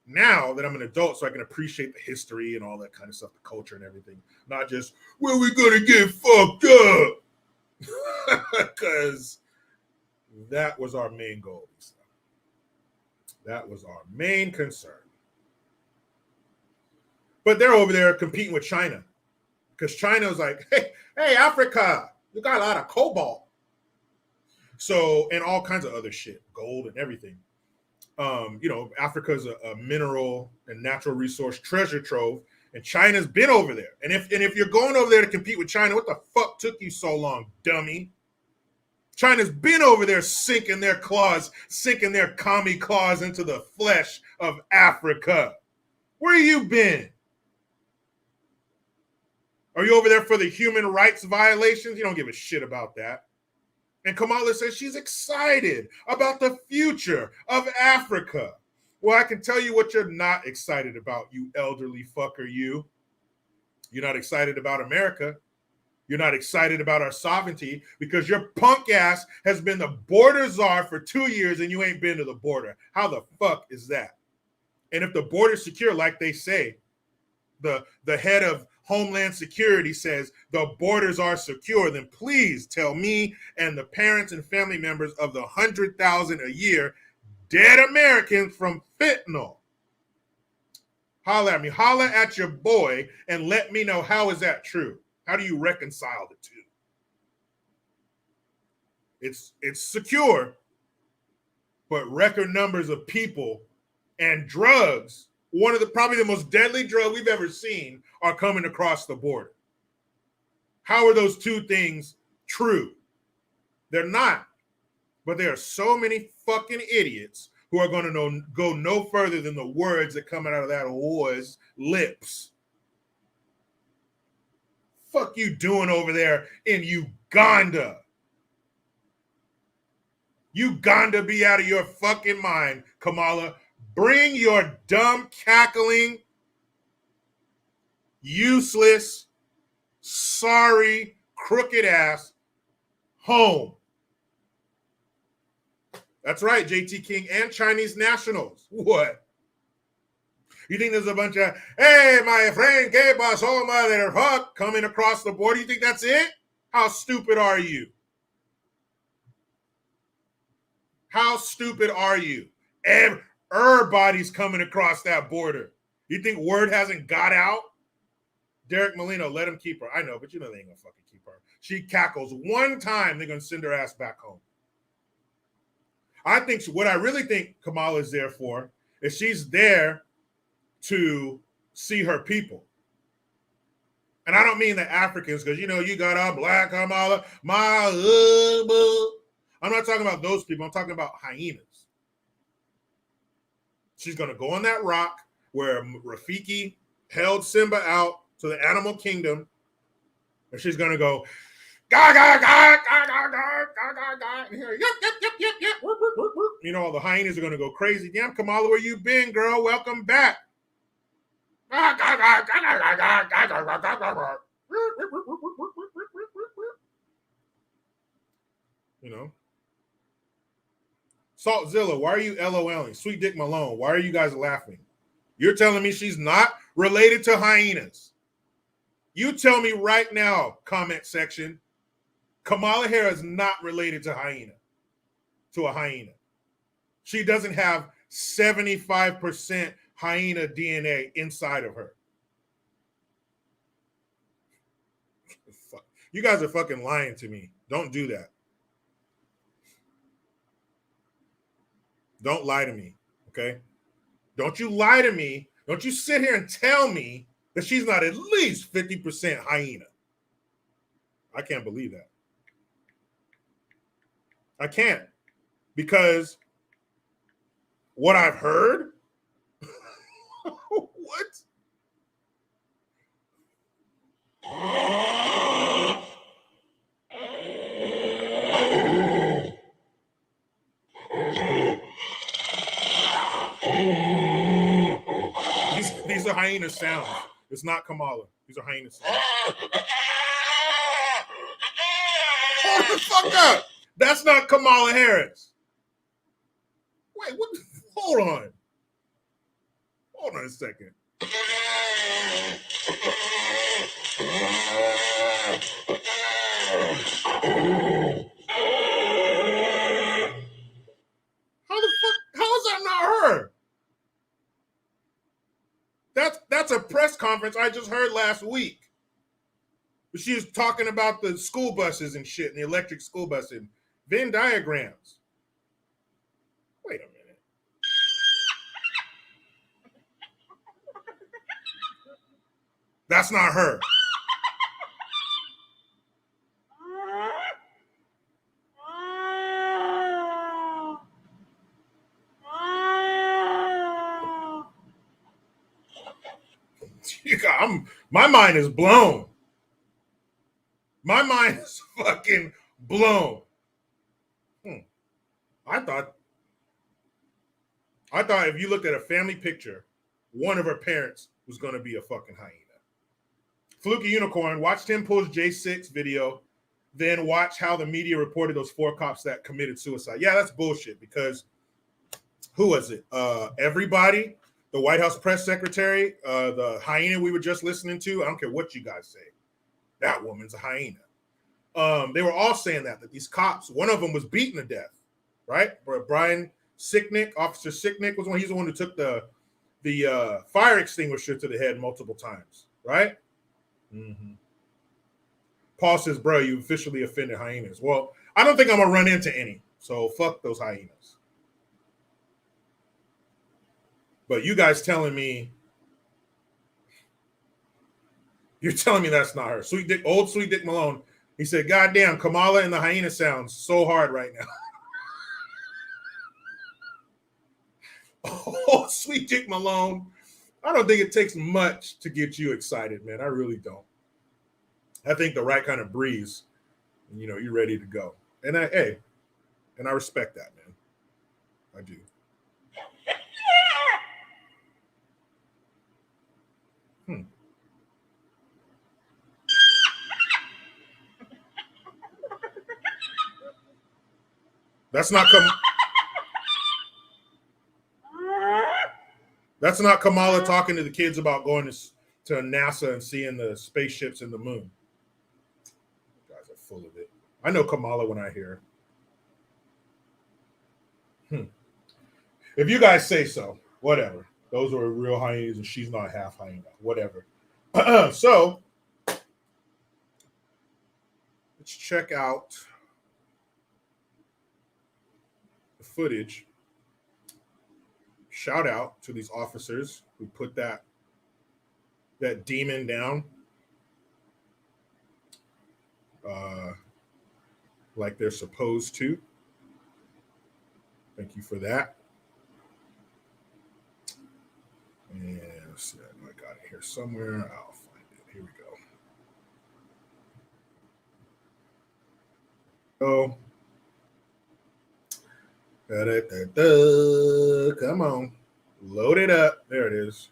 now that I'm an adult so I can appreciate the history and all that kind of stuff, the culture and everything. Not just, where we going to get fucked up? Because that was our main goal. That was our main concern. But they're over there competing with China. Because China was like, hey, Africa, you got a lot of cobalt. So, and all kinds of other shit, gold and everything. Africa is a mineral and natural resource treasure trove, and China's been over there. And if you're going over there to compete with China, what the fuck took you so long, dummy? China's been over there sinking their commie claws into the flesh of Africa. Where you been? Are you over there for the human rights violations? You don't give a shit about that. And Kamala says she's excited about the future of Africa. Well, I can tell you what you're not excited about, you elderly fucker, you. You're not excited about America. You're not excited about our sovereignty because your punk ass has been the border czar for 2 years and you ain't been to the border. How the fuck is that? And if the border's secure, like they say, the head of Homeland Security says the borders are secure, then please tell me and the parents and family members of the 100,000 a year dead Americans from fentanyl. Holla at me. Holla at your boy and let me know, how is that true? How do you reconcile the two? It's secure, but record numbers of people and drugs, one of the probably the most deadly drug we've ever seen, are coming across the border. How are those two things true? They're not. But there are so many fucking idiots who are going to go no further than the words that come out of that whore's lips. Fuck you doing over there in Uganda? Uganda, be out of your fucking mind, Kamala. Bring your dumb, cackling, useless, sorry, crooked ass home. That's right, JT King and Chinese nationals. What? You think there's a bunch of, hey, my friend, que pasó, motherfucker, coming across the border? You think that's it? How stupid are you? How stupid are you? Everybody's coming across that border. You think word hasn't got out? Derek Molino, let him keep her. I know, but you know they ain't gonna fucking keep her. She cackles one time, they're gonna send her ass back home. I think what I really think Kamala is there for is she's there to see her people. And I don't mean the Africans, because, you know, you got a black Kamala, I'm not talking about those people. I'm talking about hyenas. She's going to go on that rock where Rafiki held Simba out to the animal kingdom, and she's going to go, ga, ga, ga, ga, ga, ga, ga, ga, ga, and here, yep. You know, all the hyenas are going to go crazy. Damn, Kamala, where you been, girl? Welcome back. You know, Saltzilla, why are you LOLing? Sweet Dick Malone, why are you guys laughing? You're telling me she's not related to hyenas. You tell me right now, comment section, Kamala Harris is not related to a hyena. She doesn't have 75% hyena DNA inside of her. You guys are fucking lying to me. Don't do that. Don't lie to me, okay? Don't you lie to me. Don't you sit here and tell me that she's not at least 50% hyena. I can't believe that. I can't. Because what I've heard, what? These are hyena sounds. It's not Kamala. These are hyena sounds. Hold the fuck up. That's not Kamala Harris. Wait, what? Hold on. Hold on a second. How the fuck? How is that not her? That's a press conference I just heard last week. She was talking about the school buses and shit, and the electric school bus and Venn diagrams. Wait a minute. That's not her. My mind is blown. My mind is fucking blown. I thought if you looked at a family picture, one of her parents was going to be a fucking hyena. Fluky Unicorn, watch Tim Pool's J6 video, then watch how the media reported those 4 cops that committed suicide. Yeah, that's bullshit, because who was it? Everybody the White House press secretary, the hyena we were just listening to. I don't care what you guys say. That woman's a hyena. They were all saying that these cops, one of them was beaten to death, right? Brian Sicknick, Officer Sicknick was one. He's the one who took the fire extinguisher to the head multiple times, right? Mm-hmm. Paul says, bro, you officially offended hyenas. Well, I don't think I'm going to run into any. So fuck those hyenas. But you guys telling me, you're telling me that's not her. Old Sweet Dick Malone. He said, God damn, Kamala and the hyena sounds so hard right now. Oh, Sweet Dick Malone. I don't think it takes much to get you excited, man. I really don't. I think the right kind of breeze, you're ready to go. And I respect that, man. I do. That's not Kamala talking to the kids about going to NASA and seeing the spaceships in the moon. You guys are full of it. I know Kamala when I hear her. If you guys say so, whatever. Those are real hyenas and she's not half hyena. Whatever. So, let's check out the footage. Shout out to these officers who put that demon down like they're supposed to. Thank you for that. And let's see, I got it here somewhere. I'll find it. Here we go. Come on. Load it up. There it is.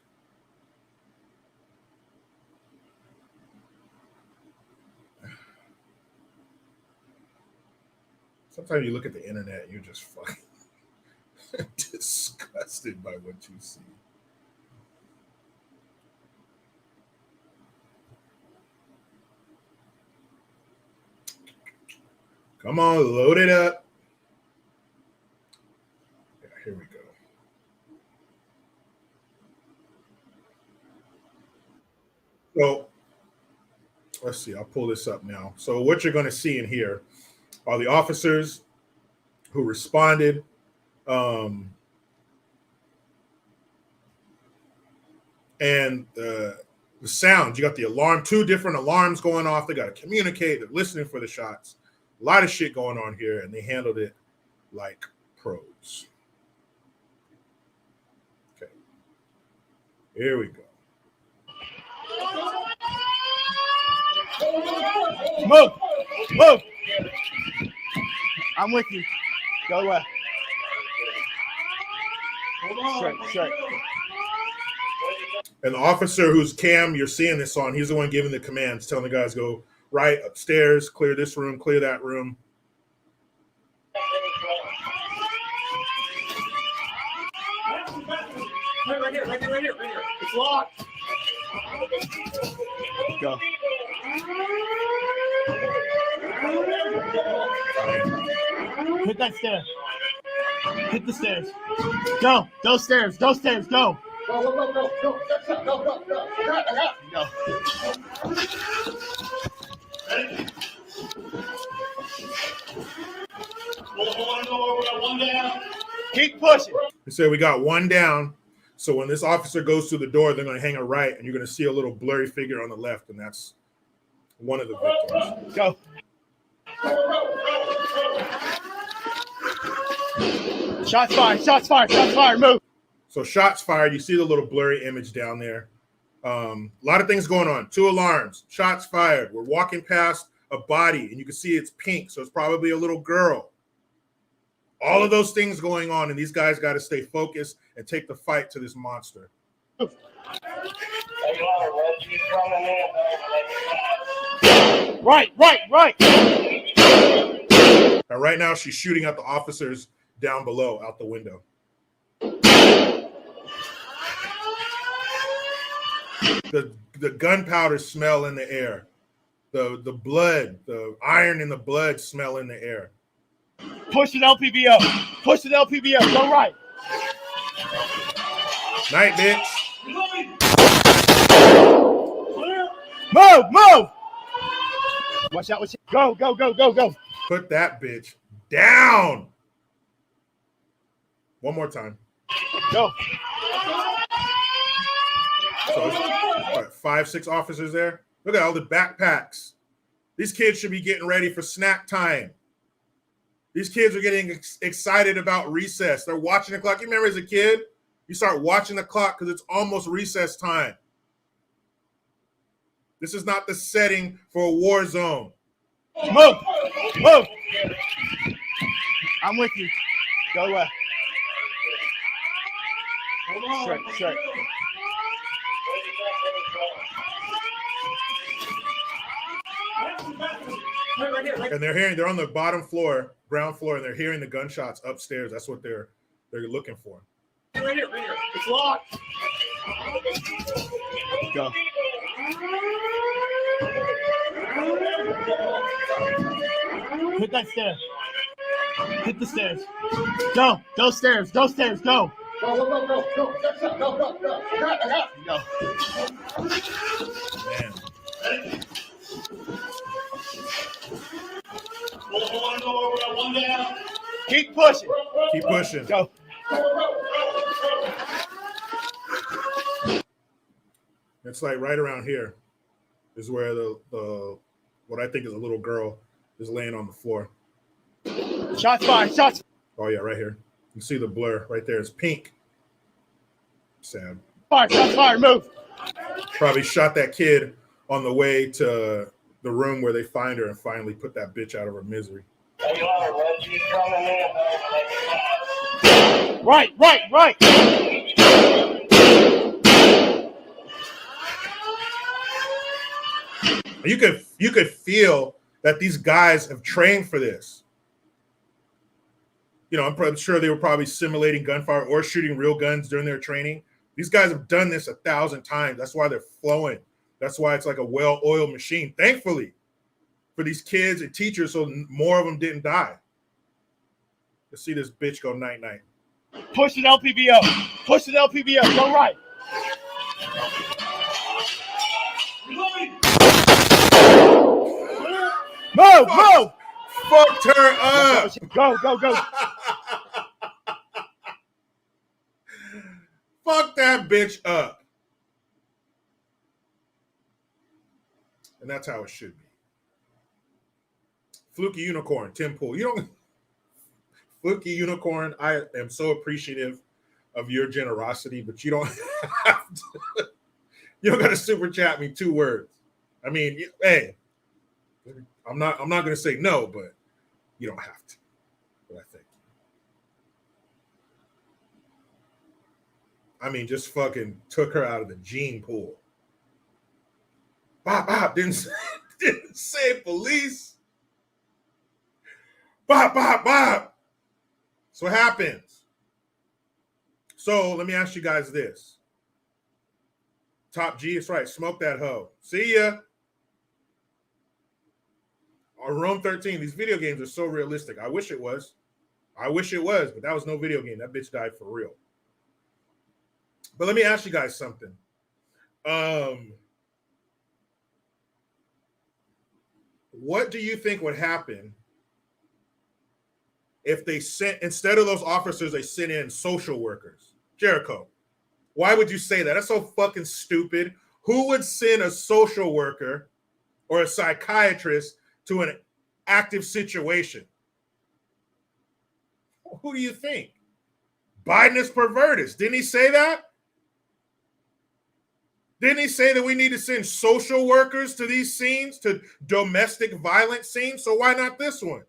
Sometimes you look at the internet and you're just fucking disgusted by what you see. Come on, load it up. Yeah, here we go. So let's see, I'll pull this up now. So what you're going to see in here are the officers who responded. And the sounds, you got the alarm, 2 different alarms going off. They got to communicate. They're listening for the shots. A lot of shit going on here, and they handled it like pros. Okay. Here we go. Move! Move! I'm with you. Go left. Straight. And the officer whose cam you're seeing this on, he's the one giving the commands, telling the guys go right, upstairs, clear this room, clear that room. Right here. It's locked. Go. Hit that stair. Hit the stairs. Go stairs. Go. Go. One down. Keep pushing. He said we got 1 down. So when this officer goes to the door, they're going to hang a right, and you're going to see a little blurry figure on the left, and that's one of the victims. Go. Shots fired. Move. So shots fired. You see the little blurry image down there. A lot of things going on. 2 alarms. Shots fired. We're walking past a body, and you can see it's pink, so it's probably a little girl. All of those things going on, and these guys got to stay focused and take the fight to this monster. Right. Now, right now, she's shooting at the officers down below, out the window. The gunpowder smell in the air. The blood, the iron in the blood smell in the air. Push an LPBO. Push an LPBO. Go right. Night, bitch. Move. Watch out. Go. Put that bitch down. One more time. Go. So what, 5, 6 officers there? Look at all the backpacks. These kids should be getting ready for snack time. These kids are getting excited about recess. They're watching the clock. You remember as a kid, you start watching the clock because it's almost recess time. This is not the setting for a war zone. Move. I'm with you. Go left. Straight. And they're on the bottom floor, ground floor, and they're hearing the gunshots upstairs. That's what they're looking for. Right here. It's locked. Go. Hit that stair. Hit the stairs. Go stairs. Go. Go. Man. Keep pushing. Go. It's like right around here is where the what I think is a little girl is laying on the floor. Shots fired. Oh yeah, right here. You see the blur right there. It's pink. Sad. Shots fired. Move. Probably shot that kid on the way to the room where they find her and finally put that bitch out of her misery. Right. You could feel that these guys have trained for this. You know, I'm probably sure they were probably simulating gunfire or shooting real guns during their training. These guys have done this 1,000 times. That's why they're flowing. That's why it's like a well-oiled machine. Thankfully, for these kids and teachers, so more of them didn't die. Let's see this bitch go night-night. Push an LPBO. Go right. Move. Fucked her up. Go. Fuck that bitch up. And that's how it should be. Fluky Unicorn, Tim Pool. Fluky Unicorn, I am so appreciative of your generosity, but you don't have to, you don't got to super chat me 2 words. I mean, hey, I'm not going to say no, but you don't have to. But I think. I mean, just fucking took her out of the gene pool. Bop, didn't say police. Bop. So what happens? So let me ask you guys this. Top G, it's right. Smoke that hoe. See ya. On Rome 13, these video games are so realistic. I wish it was, but that was no video game. That bitch died for real. But let me ask you guys something. What do you think would happen if they sent, instead of those officers, they sent in social workers? Jericho, why would you say that? That's so fucking stupid. Who would send a social worker or a psychiatrist to an active situation? Who do you think? Biden is perverted. Didn't he say that? Didn't he say that we need to send social workers to these scenes, to domestic violence scenes? So why not this one?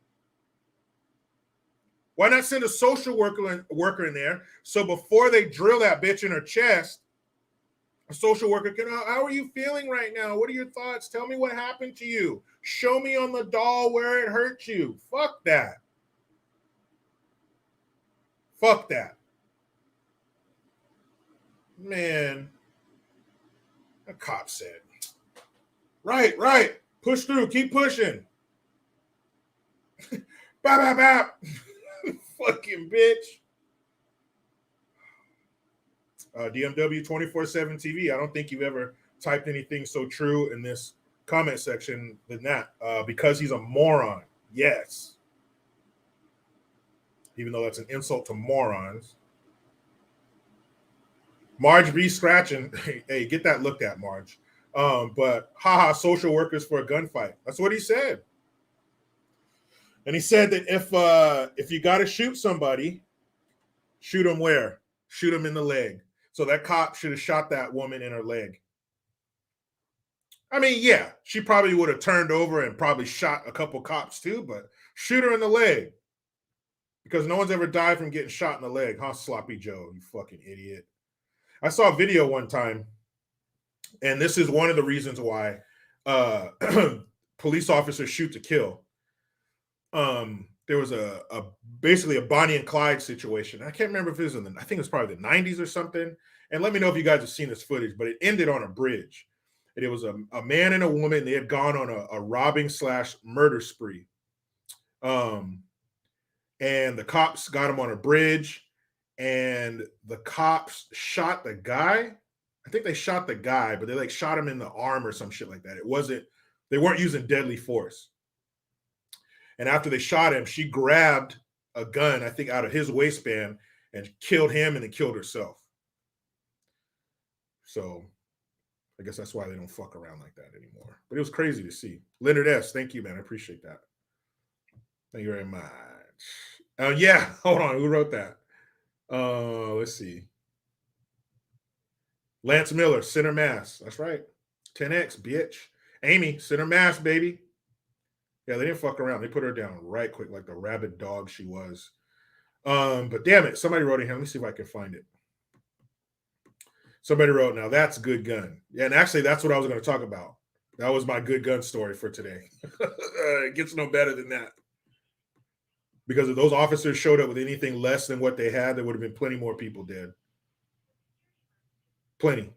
Why not send a social worker in there so before they drill that bitch in her chest, a social worker can, how are you feeling right now? What are your thoughts? Tell me what happened to you. Show me on the doll where it hurt you. Fuck that. Fuck that. Man, The cop said, right. Push through. Keep pushing. Bap, bap, bap. Fucking bitch. DMW 24/7 TV. I don't think you've ever typed anything so true in this comment section than that. Because he's a moron. Yes. Even though that's an insult to morons. Marge be scratching. Hey, get that looked at, Marge. But haha, social workers for a gunfight. That's what he said. And he said that if you got to shoot somebody, shoot them where? Shoot them in the leg. So that cop should have shot that woman in her leg. I mean, yeah, she probably would have turned over and probably shot a couple cops too, but shoot her in the leg. Because no one's ever died from getting shot in the leg, huh, Sloppy Joe, you fucking idiot. I saw a video one time, and this is one of the reasons why police officers shoot to kill. There was a basically a Bonnie and Clyde situation. I can't remember if it was I think it was probably the 90s or something. And let me know if you guys have seen this footage, but it ended on a bridge. And it was a man and a woman. They had gone on a robbing / murder spree. And the cops got him on a bridge, and the cops shot the guy. I think they shot the guy, but they like shot him in the arm or some shit like that. They weren't using deadly force. And after they shot him, she grabbed a gun, I think, out of his waistband and killed him and then killed herself. So I guess that's why they don't fuck around like that anymore. But it was crazy to see. Leonard S., thank you, man. I appreciate that. Thank you very much. Yeah, hold on. Who wrote that? Let's see. Lance Miller, center mass. That's right. 10X, bitch. Amy, center mass, baby. Yeah, they didn't fuck around. They put her down right quick, like the rabid dog she was. But damn it, somebody wrote it here. Let me see if I can find it. Somebody wrote, now that's a good gun. Yeah, and actually, that's what I was going to talk about. That was my good gun story for today. It gets no better than that. Because if those officers showed up with anything less than what they had, there would have been plenty more people dead. Plenty.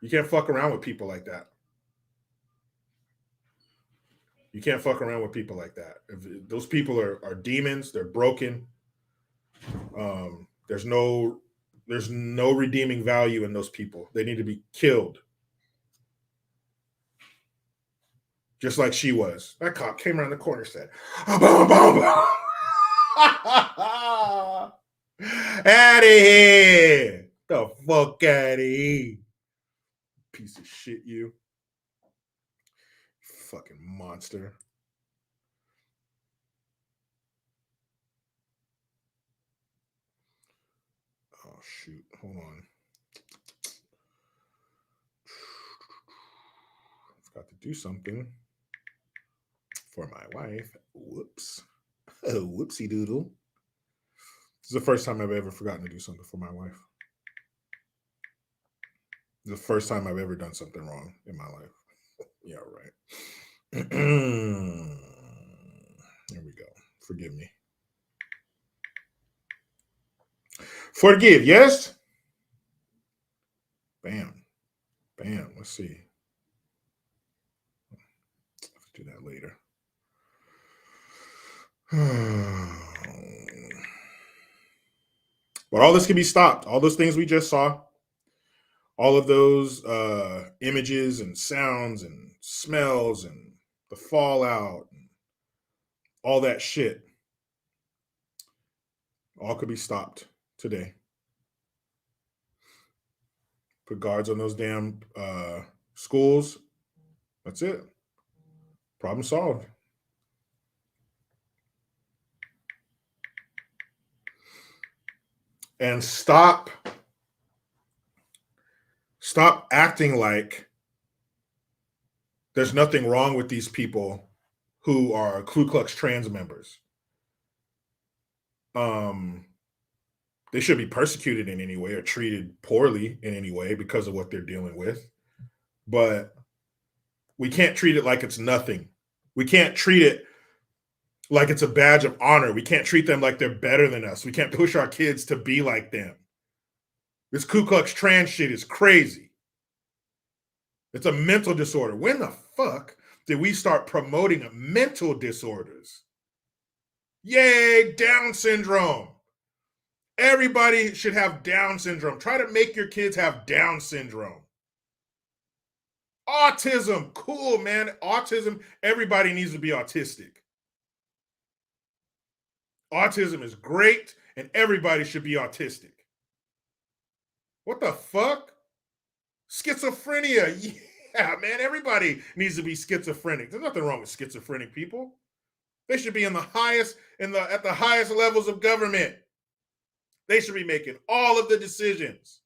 You can't fuck around with people like that. You can't fuck around with people like that. If those people are demons, they're broken. There's no redeeming value in those people. They need to be killed. Just like she was. That cop came around the corner and said, out of here. The fuck out of here. Piece of shit, you. Fucking monster. Oh, shoot. Hold on. I forgot to do something for my wife. Whoops. Oh, whoopsie doodle. This is the first time I've ever forgotten to do something for my wife. This is the first time I've ever done something wrong in my life. Yeah, right. There we go. Forgive me. Forgive, yes? Bam. Bam. Let's see. Let's do that later. But all this can be stopped. All those things we just saw, all of those images and sounds and smells and the fallout, and all that shit, all could be stopped today. Put guards on those damn schools. That's it. Problem solved. And stop acting like there's nothing wrong with these people who are Ku Klux Klan members. They should be persecuted in any way or treated poorly in any way because of what they're dealing with. But we can't treat it like it's nothing. We can't treat it like it's a badge of honor. We can't treat them like they're better than us. We can't push our kids to be like them. This Ku Klux Klan shit is crazy. It's a mental disorder. When the fuck did we start promoting mental disorders? Yay, Down syndrome. Everybody should have Down syndrome. Try to make your kids have Down syndrome. Autism, cool, man. Autism, everybody needs to be autistic. Autism is great, and everybody should be autistic. What the fuck? Schizophrenia. Yeah, man, everybody needs to be schizophrenic. There's nothing wrong with schizophrenic people. They should be at the highest levels of government. They should be making all of the decisions.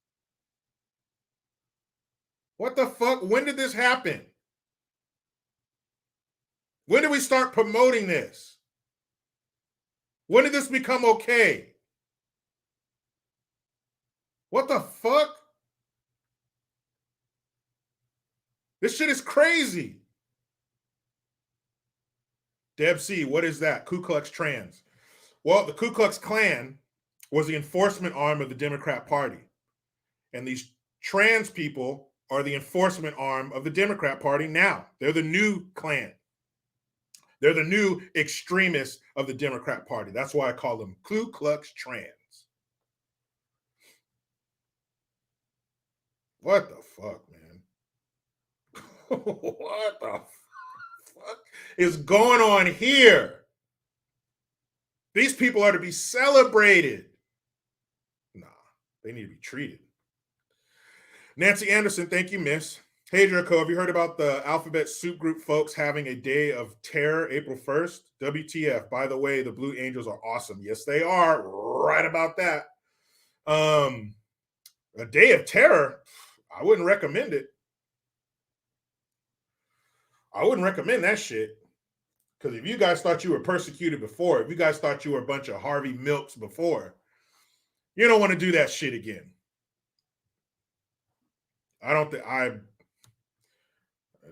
What the fuck? When did this happen? When did we start promoting this? When did this become okay? What the fuck? This shit is crazy. Deb C, what is that? Ku Klux Trans. Well, the Ku Klux Klan was the enforcement arm of the Democrat Party. And these trans people are the enforcement arm of the Democrat Party now. They're the new Klan. They're the new extremists of the Democrat Party. That's why I call them Ku Klux Trans. What the fuck, man? What the fuck is going on here? These people are to be celebrated. Nah, they need to be treated. Nancy Anderson, thank you, miss. Hey, Draco, have you heard about the Alphabet Soup Group folks having a day of terror April 1st? WTF. By the way, the Blue Angels are awesome. Yes, they are. Right about that. A day of terror, I wouldn't recommend it. I wouldn't recommend that shit. Because if you guys thought you were persecuted before, if you guys thought you were a bunch of Harvey Milks before, you don't want to do that shit again.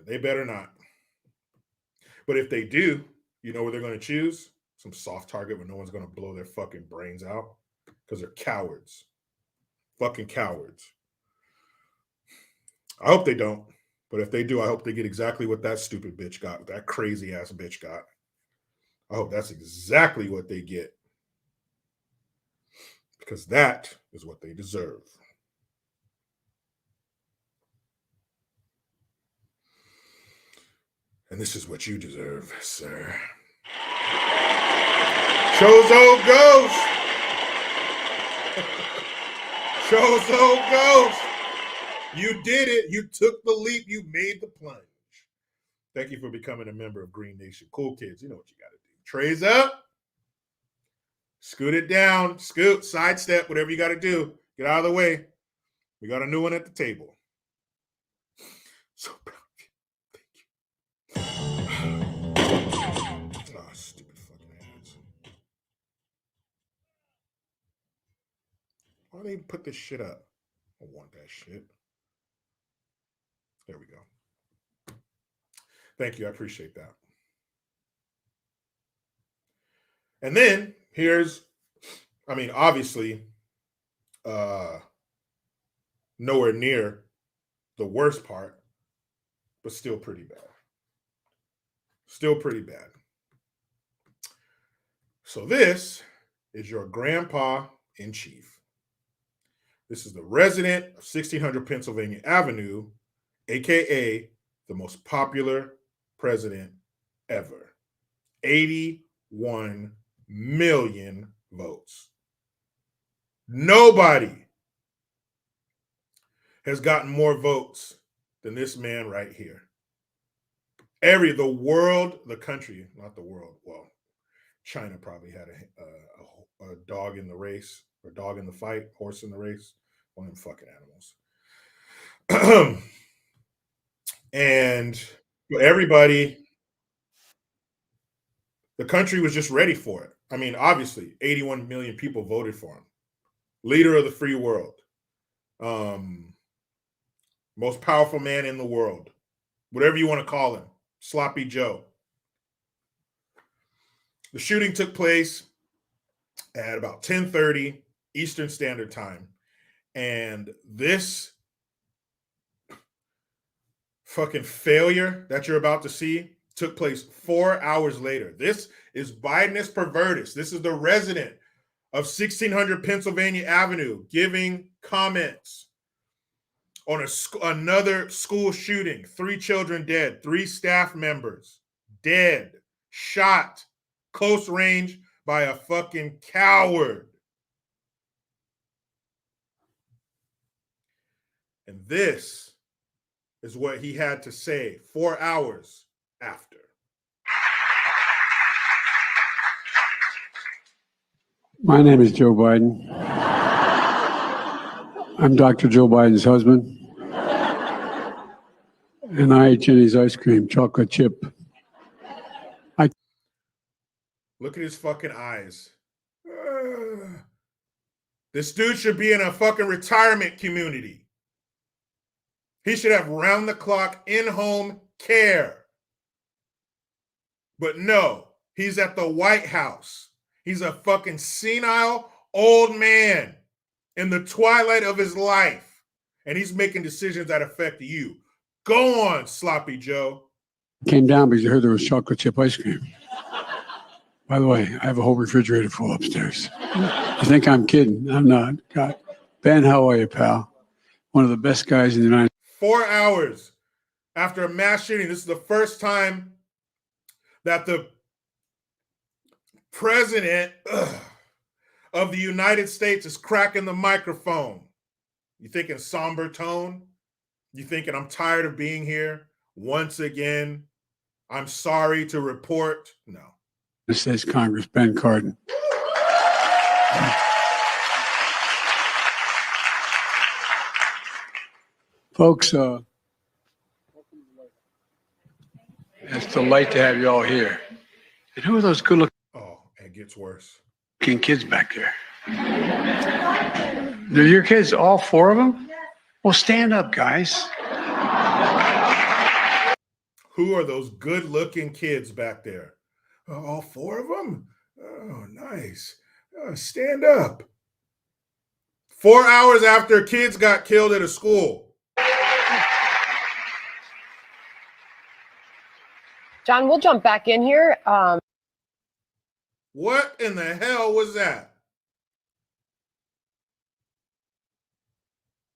They better not. But if they do, you know where they're going to choose? Some soft target where no one's going to blow their fucking brains out. Because they're cowards. Fucking cowards. I hope they don't. But if they do, I hope they get exactly what that stupid bitch got. That crazy ass bitch got. I hope that's exactly what they get. Because that is what they deserve. And this is what you deserve, sir. Chozo Ghost. Chozo Ghost. You did it. You took the leap. You made the plunge. Thank you for becoming a member of Green Nation. Cool kids. You know what you got to do. Trays up. Scoot it down. Scoot. Sidestep. Whatever you got to do. Get out of the way. We got a new one at the table. So proud of you. Thank you. Oh, stupid fucking ads. Why don't they even put this shit up? I don't want that shit. There we go. Thank you. I appreciate that. And then obviously, nowhere near the worst part, but still pretty bad. Still pretty bad. So this is your grandpa in chief. This is the resident of 1600 Pennsylvania Avenue, aka the most popular president ever. 81 million votes. Nobody has gotten more votes than this man right here. The country, not the world. Well, China probably had a dog in the race, or dog in the fight, horse in the race. One of them fucking animals. And everybody, the country was just ready for it. I mean, obviously, 81 million people voted for him. Leader of the free world. Most powerful man in the world. Whatever you want to call him. Sloppy Joe. The shooting took place at about 10:30 Eastern Standard Time. And this fucking failure that you're about to see took place 4 hours later. This is Bidenus Pervertus. This is the resident of 1600 Pennsylvania Avenue giving comments on another school shooting. 3 children dead, 3 staff members dead, shot close range by a fucking coward. And this is what he had to say 4 hours after. My name is Joe Biden. I'm Dr. Joe Biden's husband. And I ate Jenny's ice cream, chocolate chip. Look at his fucking eyes. This dude should be in a fucking retirement community. He should have round-the-clock in-home care. But no, he's at the White House. He's a fucking senile old man in the twilight of his life. And he's making decisions that affect you. Go on, Sloppy Joe. Came down because I heard there was chocolate chip ice cream. By the way, I have a whole refrigerator full upstairs. You think I'm kidding? I'm not. God. Ben, how are you, pal? One of the best guys in the United States. 4 hours after a mass shooting. This is the first time that the president of the United States is cracking the microphone. You thinking somber tone? You thinking I'm tired of being here once again? I'm sorry to report. No. States Congress, Ben Cardin. Folks, it's a delight to have you all here. And who are those good-looking Oh, it gets worse. kids back there? They're your kids, all 4 of them? Well, stand up, guys. Who are those good-looking kids back there? All 4 of them? Oh, nice. Stand up. 4 hours after kids got killed at a school. John, we'll jump back in here. What in the hell was that?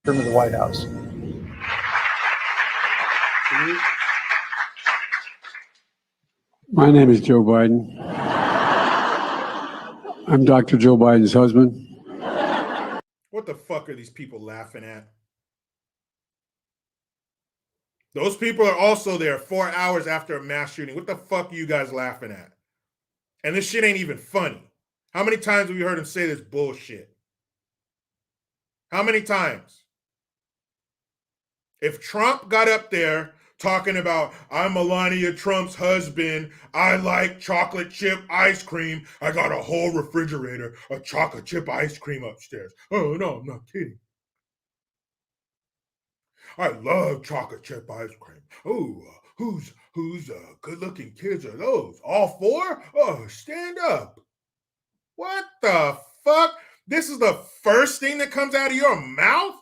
Room of the White House. My name is Joe Biden. I'm Dr. Joe Biden's husband. What the fuck are these people laughing at? Those people are also there 4 hours after a mass shooting. What the fuck are you guys laughing at? And this shit ain't even funny. How many times have you heard him say this bullshit? How many times? If Trump got up there talking about, I'm Melania Trump's husband, I like chocolate chip ice cream, I got a whole refrigerator of chocolate chip ice cream upstairs. Oh, no, I'm not kidding. I love chocolate chip ice cream. Oh, whose good-looking kids are those? All 4? Oh, stand up. What the fuck? This is the first thing that comes out of your mouth?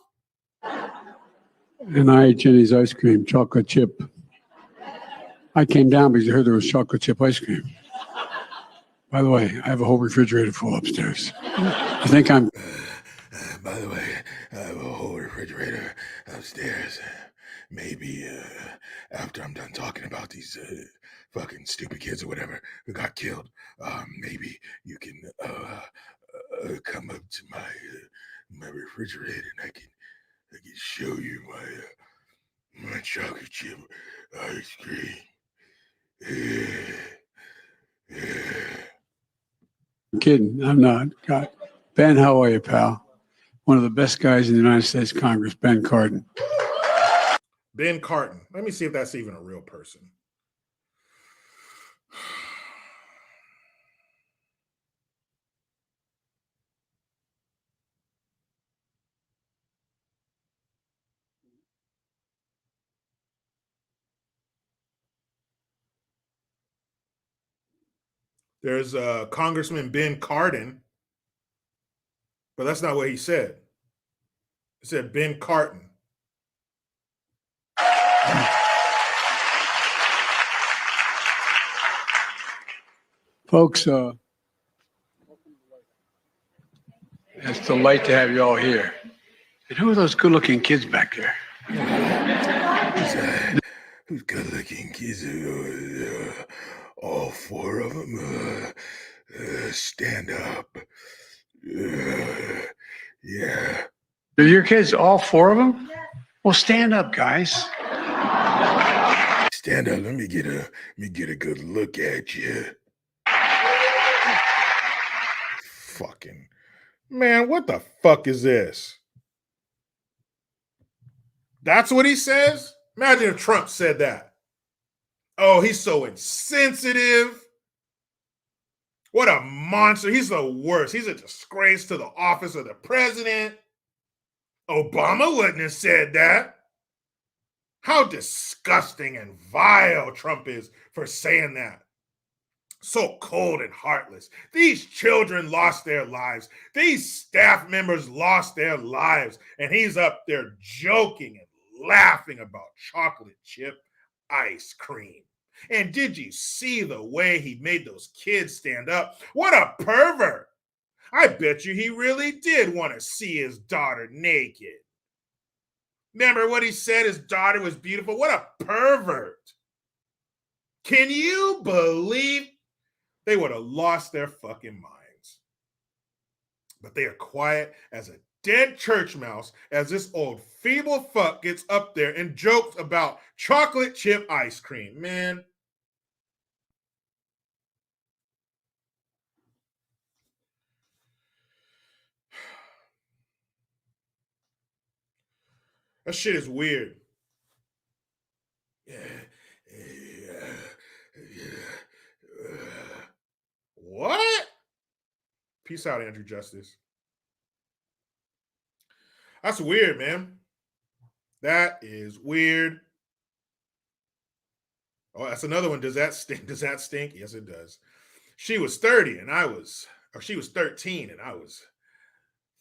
And I ate Jenny's ice cream, chocolate chip. I came down because I heard there was chocolate chip ice cream. By the way, I have a whole refrigerator full upstairs. You think I'm... By the way, I have a whole refrigerator upstairs. Maybe after I'm done talking about these fucking stupid kids or whatever who got killed, maybe you can come up to my refrigerator and I can show you my chocolate chip ice cream. I'm kidding. I'm not. God. Ben, how are you, pal? One of the best guys in the United States Congress, Ben Cardin. Ben Cardin. Let me see if that's even a real person. There's Congressman Ben Cardin, but that's not what he said. He said Ben Cardin. Folks, it's a delight to have you all here. And who are those good-looking kids back there? Who's good-looking kids? All four of them. Stand up. Yeah. Are your kids all four of them? Well, stand up, guys. Stand up. Let me get a good look at you. Fucking man, what the fuck is this? That's what he says? Imagine if Trump said that. Oh, he's so insensitive. What a monster. He's the worst. He's a disgrace to the office of the president. Obama wouldn't have said that. How disgusting and vile Trump is for saying that. So cold and heartless. These children lost their lives. These staff members lost their lives. And he's up there joking and laughing about chocolate chip ice cream. And did you see the way he made those kids stand up? What a pervert. I bet you he really did want to see his daughter naked. Remember what he said? His daughter was beautiful. What a pervert. Can you believe they would have lost their fucking minds? But they are quiet as a dead church mouse as this old feeble fuck gets up there and jokes about chocolate chip ice cream. Man. That shit is weird. What? Peace out, Andrew Justice. That's weird, man. That is weird. Oh, that's another one. Does that stink? Does that stink? Yes, it does. She was 30 and she was 13 and I was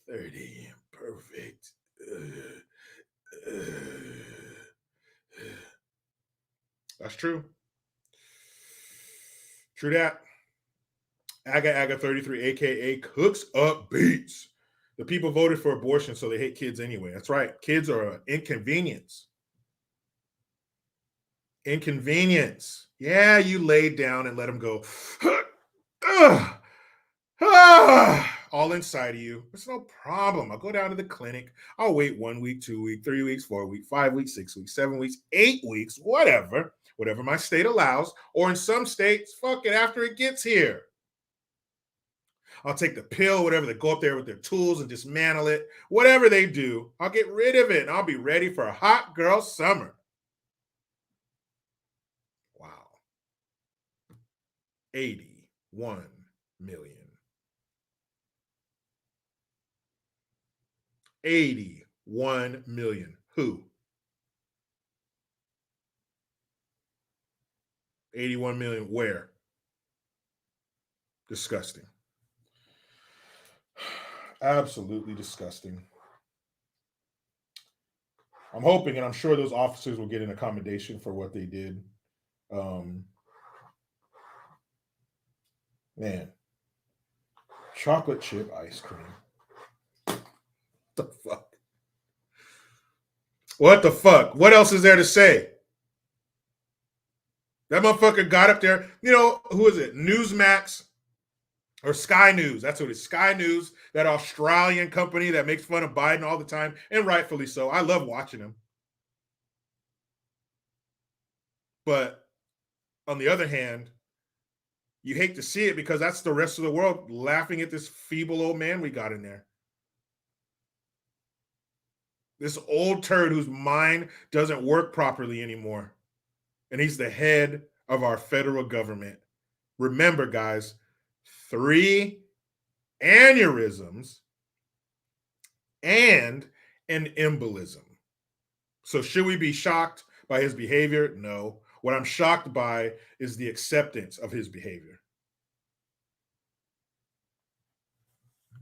30. Perfect. That's true. True that. Aga 33, aka Cooks Up Beats. The people voted for abortion, so they hate kids anyway. That's right. Kids are an inconvenience. Inconvenience. Yeah, you laid down and let them go. All inside of you. It's no problem. I'll go down to the clinic. I'll wait 1 week, 2 weeks, 3 weeks, 4 weeks, 5 weeks, 6 weeks, 7 weeks, 8 weeks, whatever my state allows. Or in some states, fuck it, after it gets here. I'll take the pill, whatever, they go up there with their tools and dismantle it. Whatever they do, I'll get rid of it and I'll be ready for a hot girl summer. Wow. 81 million. 81 million. Who? 81 million. Where? Disgusting. Absolutely disgusting. I'm hoping and I'm sure those officers will get an accommodation for what they did. Man. Chocolate chip ice cream. What the fuck? What the fuck? What else is there to say? That motherfucker got up there. You know, who is it? Newsmax or Sky News. That's what it is. Sky News, that Australian company that makes fun of Biden all the time, and rightfully so. I love watching them. But on the other hand, you hate to see it because that's the rest of the world laughing at this feeble old man we got in there. This old turd whose mind doesn't work properly anymore. And he's the head of our federal government. Remember, guys, 3 aneurysms and an embolism. So should we be shocked by his behavior? No. What I'm shocked by is the acceptance of his behavior.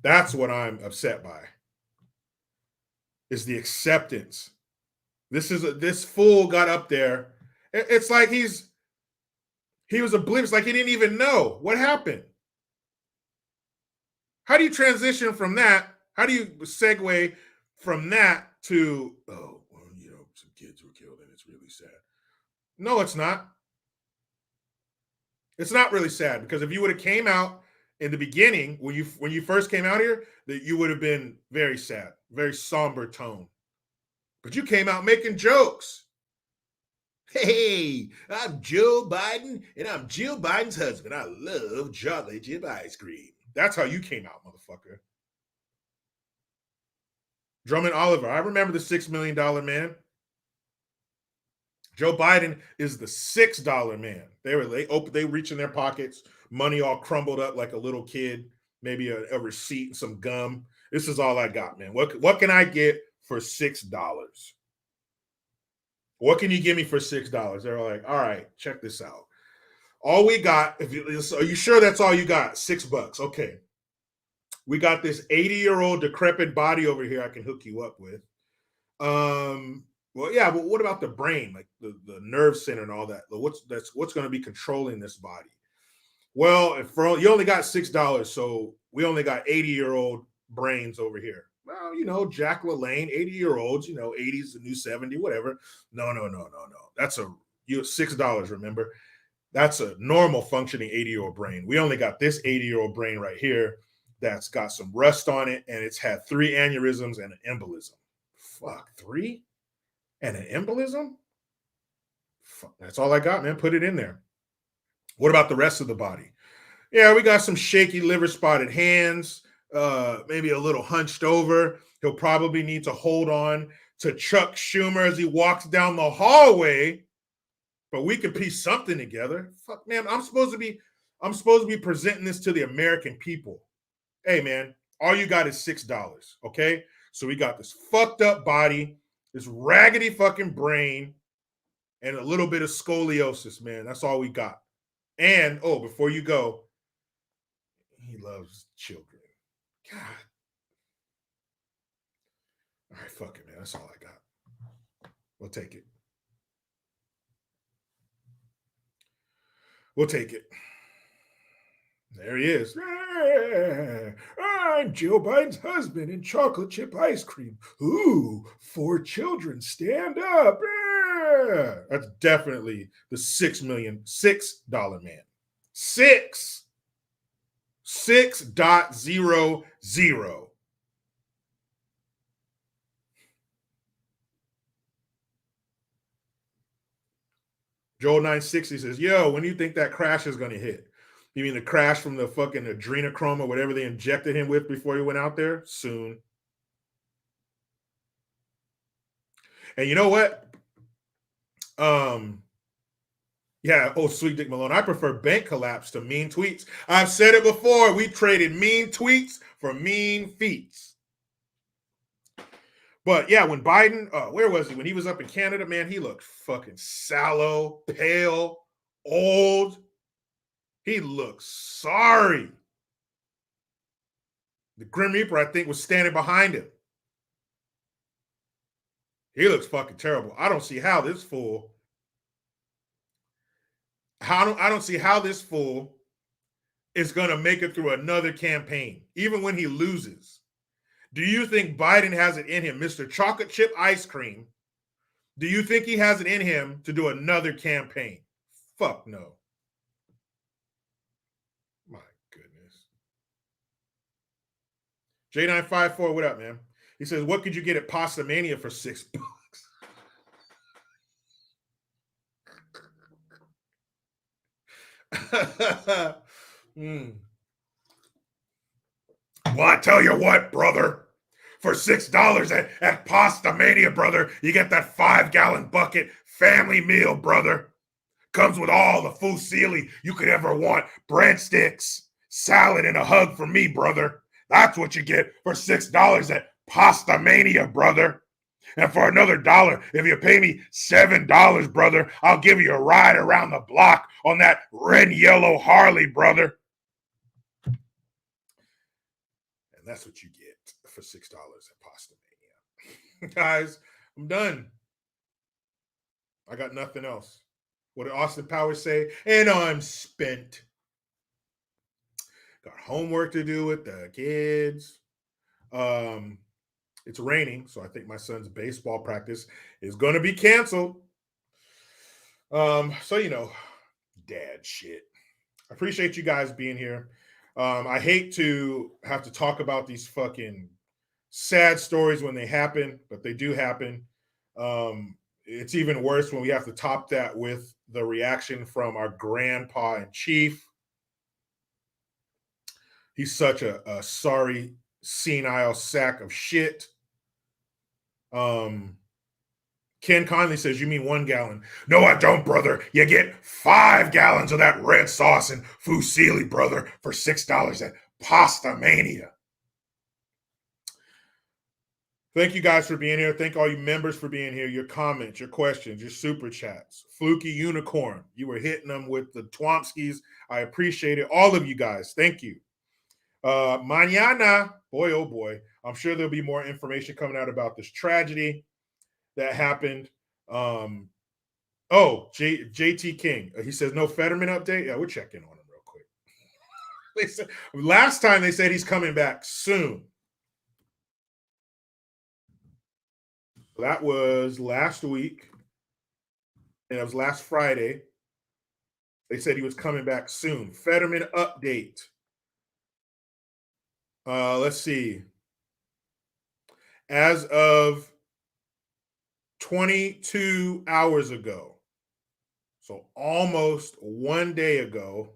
That's what I'm upset by. Is the acceptance. This fool got up there. It's like he's He was oblivious, like he didn't even know what happened. How do you transition from that? How do you segue from that to, oh, well, you know, some kids were killed and it's really sad? No, it's not. It's not really sad, because if you would have came out in the beginning when you first came out here, that you would have been very sad, very somber tone. But you came out making jokes. Hey, I'm Joe Biden and I'm Jill Biden's husband. I love chocolate chip ice cream. That's how you came out, motherfucker. Drummond Oliver. I remember the $6 million man. Joe Biden is the $6 man. They reach in their pockets, money all crumbled up like a little kid, maybe a receipt and some gum. This is all I got, man. What can I get for $6? What can you give me for $6? They're like, all right, check this out. All we got, are you sure that's all you got? $6. Okay. We got this 80-year-old decrepit body over here I can hook you up with. Well, yeah, but what about the brain, like the nerve center and all that? What's going to be controlling this body? Well, you only got $6, so we only got 80-year-old brains over here. Well, you know, Jack LaLanne, 80-year-olds, you know, 80 is the new 70, whatever. No. That's $6, remember? That's a normal functioning 80-year-old brain. We only got this 80-year-old brain right here that's got some rust on it, and it's had 3 aneurysms and an embolism. Fuck, 3? And an embolism? Fuck, that's all I got, man. Put it in there. What about the rest of the body? Yeah, we got some shaky liver spotted hands, maybe a little hunched over. He'll probably need to hold on to Chuck Schumer as he walks down the hallway, but we can piece something together. Fuck, man, I'm supposed to be presenting this to the American people. Hey, man, all you got is $6, okay? So we got this fucked up body, this raggedy fucking brain, and a little bit of scoliosis, man. That's all we got. And, oh, before you go, he loves children. God. All right, fuck it, man. That's all I got. We'll take it. We'll take it. There he is. I'm Joe Biden's husband in chocolate chip ice cream. Ooh, 4 children, stand up. That's definitely the $6 man. 6.00. Joel 960 says, yo, when do you think that crash is going to hit? You mean the crash from the fucking adrenochrome or whatever they injected him with before he went out there? Soon. And you know what? Yeah, Sweet Dick Malone. I prefer bank collapse to mean tweets. I've said it before. We traded mean tweets for mean feats. But yeah, when Biden, where was he? When he was up in Canada, man, he looked fucking sallow, pale, old. He looked sorry. The Grim Reaper, I think, was standing behind him. He looks fucking terrible. I don't see how this fool. I don't see how this fool is going to make it through another campaign, even when he loses. Do you think Biden has it in him, Mr. Chocolate Chip Ice Cream? Do you think he has it in him to do another campaign? Fuck no. My goodness. J954, what up, man? He says, what could you get at Pasta Mania for $6? Well, I tell you what, brother. For $6 at Pasta Mania, brother, you get that 5-gallon bucket family meal, brother. Comes with all the fusilli you could ever want. Breadsticks, salad, and a hug from me, brother. That's what you get for $6 at Pasta Mania, brother. And for another $1, if you pay me $7, brother, I'll give you a ride around the block on that red and yellow Harley, brother. And that's what you get for $6 at Pasta Mania. Guys, I'm done. I got nothing else. What did Austin Powers say? And I'm spent. Got homework to do with the kids. It's raining, so I think my son's baseball practice is going to be canceled. So dad shit. I appreciate you guys being here. I hate to have to talk about these fucking sad stories when they happen, but they do happen. It's even worse when we have to top that with the reaction from our grandpa in chief. He's such a sorry, senile sack of shit. Ken Conley says, you mean 1 gallon? No, I don't, brother. You get 5 gallons of that red sauce and fusilli, brother, for $6 at Pasta Mania. Thank you guys for being here. Thank all you members for being here. Your comments, your questions, your super chats. Fluky Unicorn, you were hitting them with the Twomskys. I appreciate it. All of you guys, thank you. Mañana, boy, oh boy, I'm sure there'll be more information coming out about this tragedy that happened. JT King, he says no Fetterman update. Yeah, we'll check in on him real quick. Last time they said he's coming back soon. That was last week, and it was last Friday. They said he was coming back soon. Fetterman update. Let's see. As of 22 hours ago, so almost 1 day ago,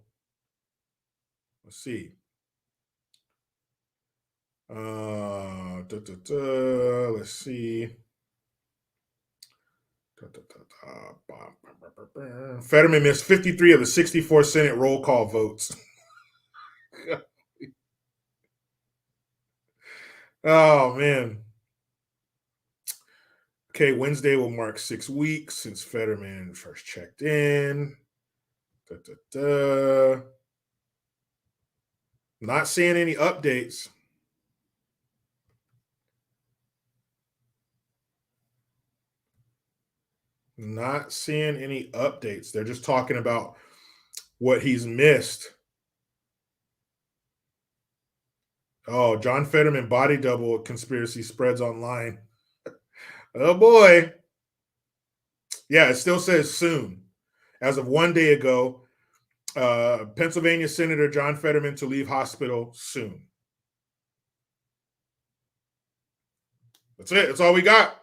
let's see. Let's see. Fetterman missed 53 of the 64 Senate roll call votes. Oh, man. Okay, Wednesday will mark 6 weeks since Fetterman first checked in. Not seeing any updates. Not seeing any updates. They're just talking about what he's missed. Oh, John Fetterman body double conspiracy spreads online. Oh, boy. Yeah, it still says soon. As of 1 day ago, Pennsylvania Senator John Fetterman to leave hospital soon. That's it. That's all we got.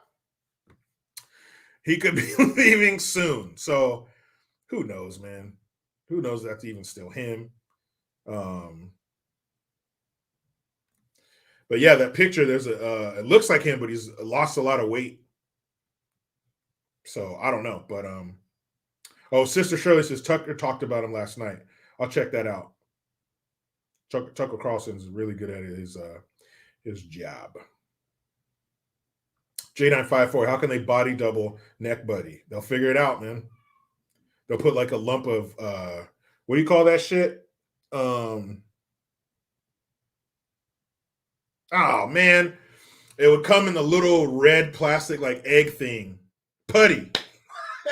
He could be leaving soon. So who knows, man? Who knows if that's even still him? But yeah, that picture, there's it looks like him, but he's lost a lot of weight. So I don't know. But Sister Shirley says Tucker talked about him last night. I'll check that out. Tucker Carlson's really good at his job. J954, how can they body double Neck Buddy? They'll figure it out, man. They'll put like a lump of what do you call that shit? Oh man, it would come in the little red plastic like egg thing. Putty.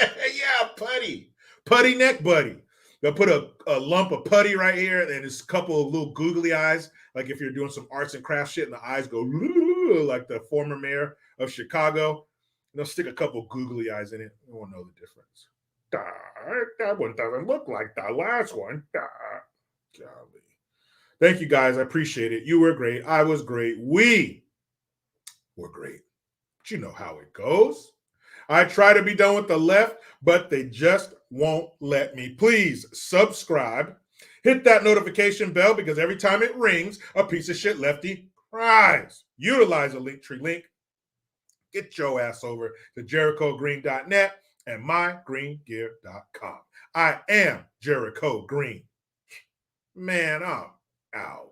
Yeah, putty Neck Buddy. They'll put a lump of putty right here, and there's a couple of little googly eyes, like if you're doing some arts and crafts shit, and the eyes go like the former mayor of Chicago. And they'll stick a couple googly eyes in it. You won't know the difference. That one doesn't look like the last one. Golly. Thank you, guys. I appreciate it. You were great. I was great. We were great. But you know how it goes. I try to be done with the left, but they just won't let me. Please subscribe. Hit that notification bell because every time it rings, a piece of shit lefty cries. Utilize a Linktree link. Get your ass over to JerichoGreen.net and mygreengear.com. I am Jericho Green. Man, I'm out.